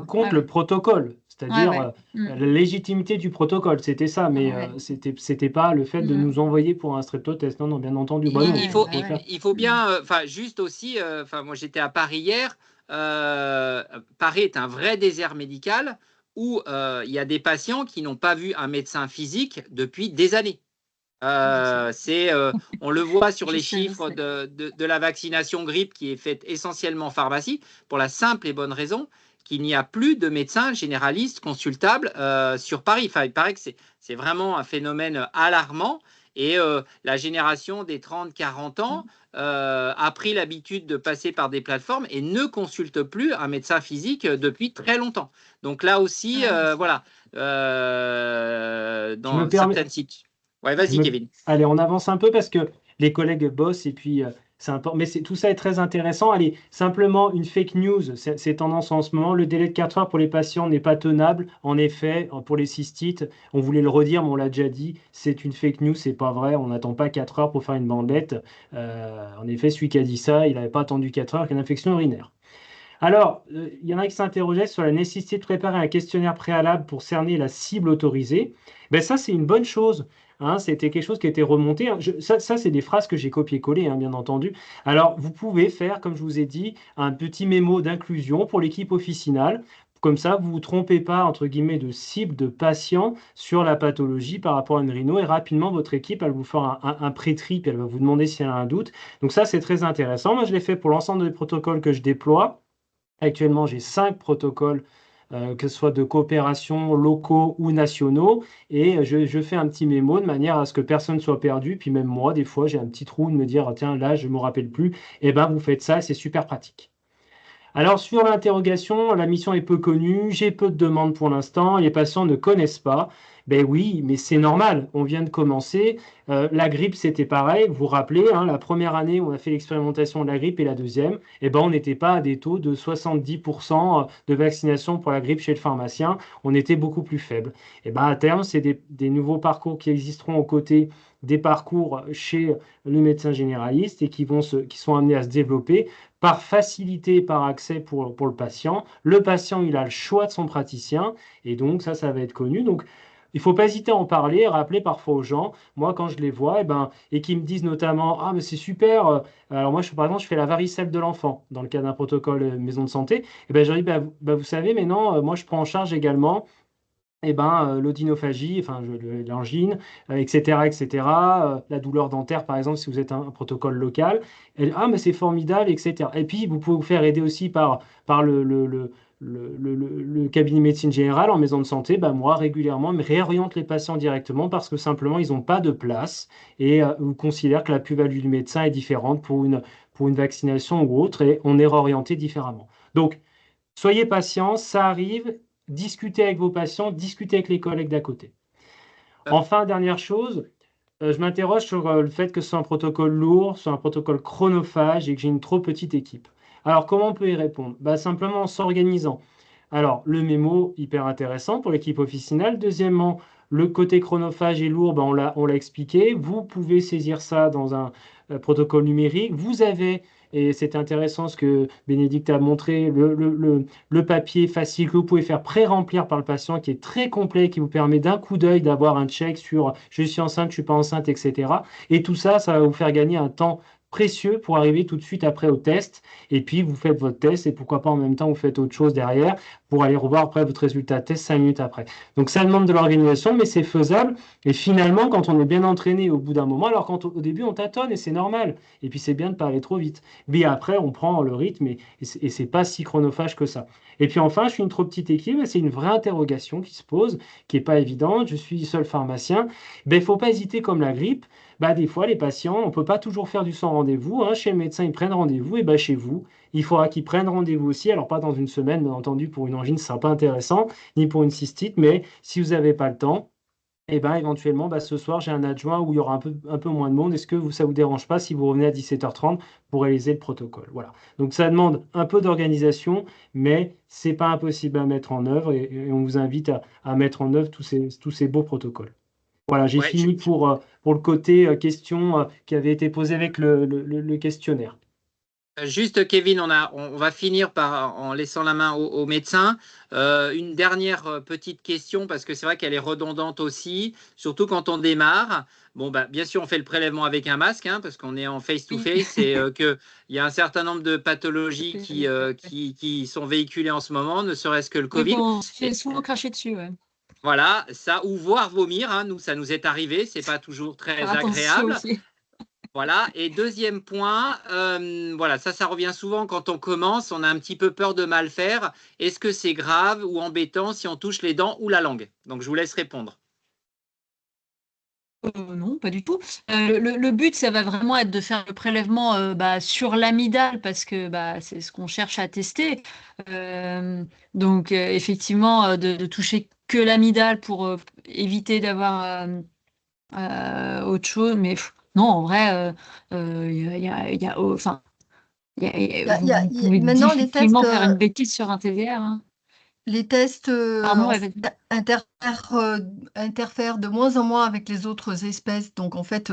B: compte le protocole. C'est-à-dire la légitimité du protocole, c'était ça, mais c'était pas le fait de nous envoyer pour un streptotest. Non, bien entendu.
C: Il faut bien, juste aussi, moi j'étais à Paris hier. Paris est un vrai désert médical où il y a des patients qui n'ont pas vu un médecin physique depuis des années. On le voit sur les chiffres de la vaccination grippe qui est faite essentiellement en pharmacie, pour la simple et bonne raison qu'il n'y a plus de médecins généralistes consultables sur Paris. Il paraît que c'est vraiment un phénomène alarmant. Et la génération des 30-40 ans a pris l'habitude de passer par des plateformes et ne consulte plus un médecin physique depuis très longtemps. Donc là aussi, voilà, dans certaines situations. Ouais, vas-y, Kevin.
B: Allez, on avance un peu parce que les collègues bossent et puis c'est important. Mais tout ça est très intéressant. Allez, simplement une fake news, c'est tendance en ce moment. Le délai de 4 heures pour les patients n'est pas tenable. En effet, pour les cystites, on voulait le redire, mais on l'a déjà dit, c'est une fake news, c'est pas vrai. On n'attend pas 4 heures pour faire une bandelette. En effet, celui qui a dit ça, il n'avait pas attendu 4 heures avec une infection urinaire. Alors, il y en a qui s'interrogeaient sur la nécessité de préparer un questionnaire préalable pour cerner la cible autorisée. Ben ça, c'est une bonne chose. C'était quelque chose qui était remonté. Ça c'est des phrases que j'ai copié-collé, bien entendu. Alors, vous pouvez faire, comme je vous ai dit, un petit mémo d'inclusion pour l'équipe officinale. Comme ça, vous ne vous trompez pas, entre guillemets, de cible de patient sur la pathologie par rapport à une rhino. Et rapidement, votre équipe, elle va vous faire un pré-tri, puis elle va vous demander s'il y a un doute. Donc ça, c'est très intéressant. Moi, je l'ai fait pour l'ensemble des protocoles que je déploie. Actuellement, j'ai 5 protocoles, que ce soit de coopération locaux ou nationaux, et je fais un petit mémo de manière à ce que personne ne soit perdu. Puis même moi, des fois, j'ai un petit trou de me dire, tiens, là, je ne me rappelle plus. Eh bien, vous faites ça, c'est super pratique. Alors, sur l'interrogation, la mission est peu connue, j'ai peu de demandes pour l'instant, les patients ne connaissent pas. Ben oui, mais c'est normal, on vient de commencer. La grippe, c'était pareil. Vous vous rappelez, hein, la première année où on a fait l'expérimentation de la grippe et la deuxième, eh ben, on n'était pas à des taux de 70% de vaccination pour la grippe chez le pharmacien. On était beaucoup plus faible. Et ben, à terme, c'est des nouveaux parcours qui existeront aux côtés des parcours chez le médecin généraliste et qui sont amenés à se développer par facilité, par accès pour le patient. Le patient, il a le choix de son praticien et donc ça va être connu. Donc, il ne faut pas hésiter à en parler, rappeler parfois aux gens. Moi, quand je les vois, et qu'ils me disent notamment, ah, mais c'est super. Alors moi, par exemple, je fais la varicelle de l'enfant dans le cadre d'un protocole maison de santé. Et ben, je leur dis, vous savez, mais non, moi, je prends en charge également l'odynophagie, enfin l'angine, etc., etc., la douleur dentaire, par exemple, si vous êtes un protocole local. Ah, mais c'est formidable, etc. Et puis, vous pouvez vous faire aider aussi par le cabinet de médecine générale en maison de santé. Ben, moi, régulièrement, me réoriente les patients directement parce que simplement, ils n'ont pas de place et on considère que la plus-value du médecin est différente pour une vaccination ou autre et on est réorienté différemment. Donc, soyez patient, ça arrive. Discutez avec vos patients, discutez avec les collègues d'à côté. Enfin, dernière chose, je m'interroge sur le fait que ce soit un protocole lourd, soit un protocole chronophage et que j'ai une trop petite équipe. Alors, comment on peut y répondre? Simplement en s'organisant. Alors, le mémo, hyper intéressant pour l'équipe officinale. Deuxièmement, le côté chronophage est lourd, on l'a expliqué. Vous pouvez saisir ça dans un protocole numérique. Vous avez, et c'est intéressant ce que Bénédicte a montré, le papier facile que vous pouvez faire pré-remplir par le patient, qui est très complet, qui vous permet d'un coup d'œil d'avoir un check sur je suis enceinte, je suis pas enceinte, etc. Et tout ça, ça va vous faire gagner un temps précieux pour arriver tout de suite après au test. Et puis, vous faites votre test et pourquoi pas en même temps, vous faites autre chose derrière pour aller revoir après votre résultat de test 5 minutes après. Donc, ça demande de l'organisation, mais c'est faisable. Et finalement, quand on est bien entraîné au bout d'un moment, alors au début, on tâtonne et c'est normal. Et puis, c'est bien de ne pas aller trop vite. Mais après, on prend le rythme et c'est pas si chronophage que ça. Et puis enfin, je suis une trop petite équipe, c'est une vraie interrogation qui se pose, qui n'est pas évidente. Je suis seul pharmacien. Il ne faut pas hésiter comme la grippe. Des fois, les patients, on ne peut pas toujours faire du sans rendez-vous. Hein. Chez le médecin, ils prennent rendez-vous. Et chez vous, il faudra qu'ils prennent rendez-vous aussi. Alors, pas dans une semaine, bien entendu, pour une angine, ce ne sera pas intéressant, ni pour une cystite. Mais si vous n'avez pas le temps, éventuellement, ce soir, j'ai un adjoint où il y aura un peu moins de monde. Est-ce que ça ne vous dérange pas si vous revenez à 17h30 pour réaliser le protocole? Voilà. Donc, ça demande un peu d'organisation, mais ce n'est pas impossible à mettre en œuvre et on vous invite à mettre en œuvre tous ces beaux protocoles. Voilà, j'ai fini pour le côté question qui avait été posé avec le questionnaire.
C: Juste, Kevin, on va finir en laissant la main au médecin. Une dernière petite question, parce que c'est vrai qu'elle est redondante aussi, surtout quand on démarre. Bon, bien sûr, on fait le prélèvement avec un masque, hein, parce qu'on est en face-to-face et qu'il y a un certain nombre de pathologies qui sont véhiculées en ce moment, ne serait-ce que le Covid.
D: On se fait souvent cracher dessus, ouais.
C: Voilà, ça, ou voire vomir, hein, ça nous est arrivé, c'est pas toujours très agréable.
D: Aussi.
C: Voilà, et deuxième point, voilà, ça revient souvent quand on commence, on a un petit peu peur de mal faire. Est-ce que c'est grave ou embêtant si on touche les dents ou la langue? Donc, je vous laisse répondre.
D: Non, pas du tout. Le but, ça va vraiment être de faire le prélèvement sur l'amygdale parce que c'est ce qu'on cherche à tester. Donc, effectivement, de toucher que l'amygdale pour éviter d'avoir autre chose. Mais non, en vrai, il y a, enfin, vous pouvez
E: maintenant les tests,
D: difficilement faire une bêtise sur un TDR. Hein.
E: Les tests
D: Pardon,
E: interfèrent de moins en moins avec les autres espèces. Donc, en fait,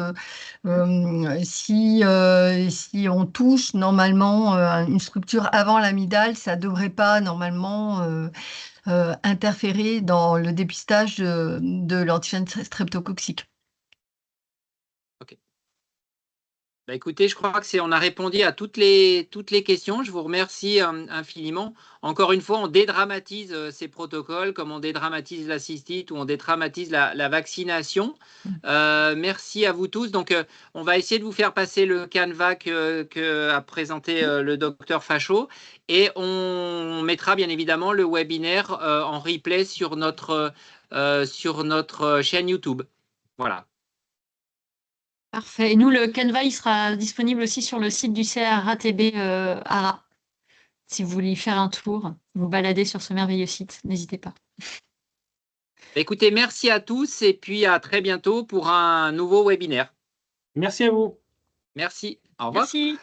E: si on touche normalement une structure avant l'amygdale, ça ne devrait pas normalement interférer dans le dépistage de l'antigène streptococcique.
C: Ok. Écoutez, je crois que on a répondu à toutes les questions. Je vous remercie infiniment. Encore une fois, on dédramatise ces protocoles comme on dédramatise la cystite ou on dédramatise la vaccination. Merci à vous tous. Donc, on va essayer de vous faire passer le canevas que a présenté le docteur Fachot et on mettra bien évidemment le webinaire en replay sur notre chaîne YouTube. Voilà.
D: Parfait. Et nous, le Canva, il sera disponible aussi sur le site du CRATB ARA. Si vous voulez y faire un tour, vous balader sur ce merveilleux site, n'hésitez pas.
C: Écoutez, merci à tous et puis à très bientôt pour un nouveau webinaire.
B: Merci à vous.
C: Merci. Au revoir.
D: Merci.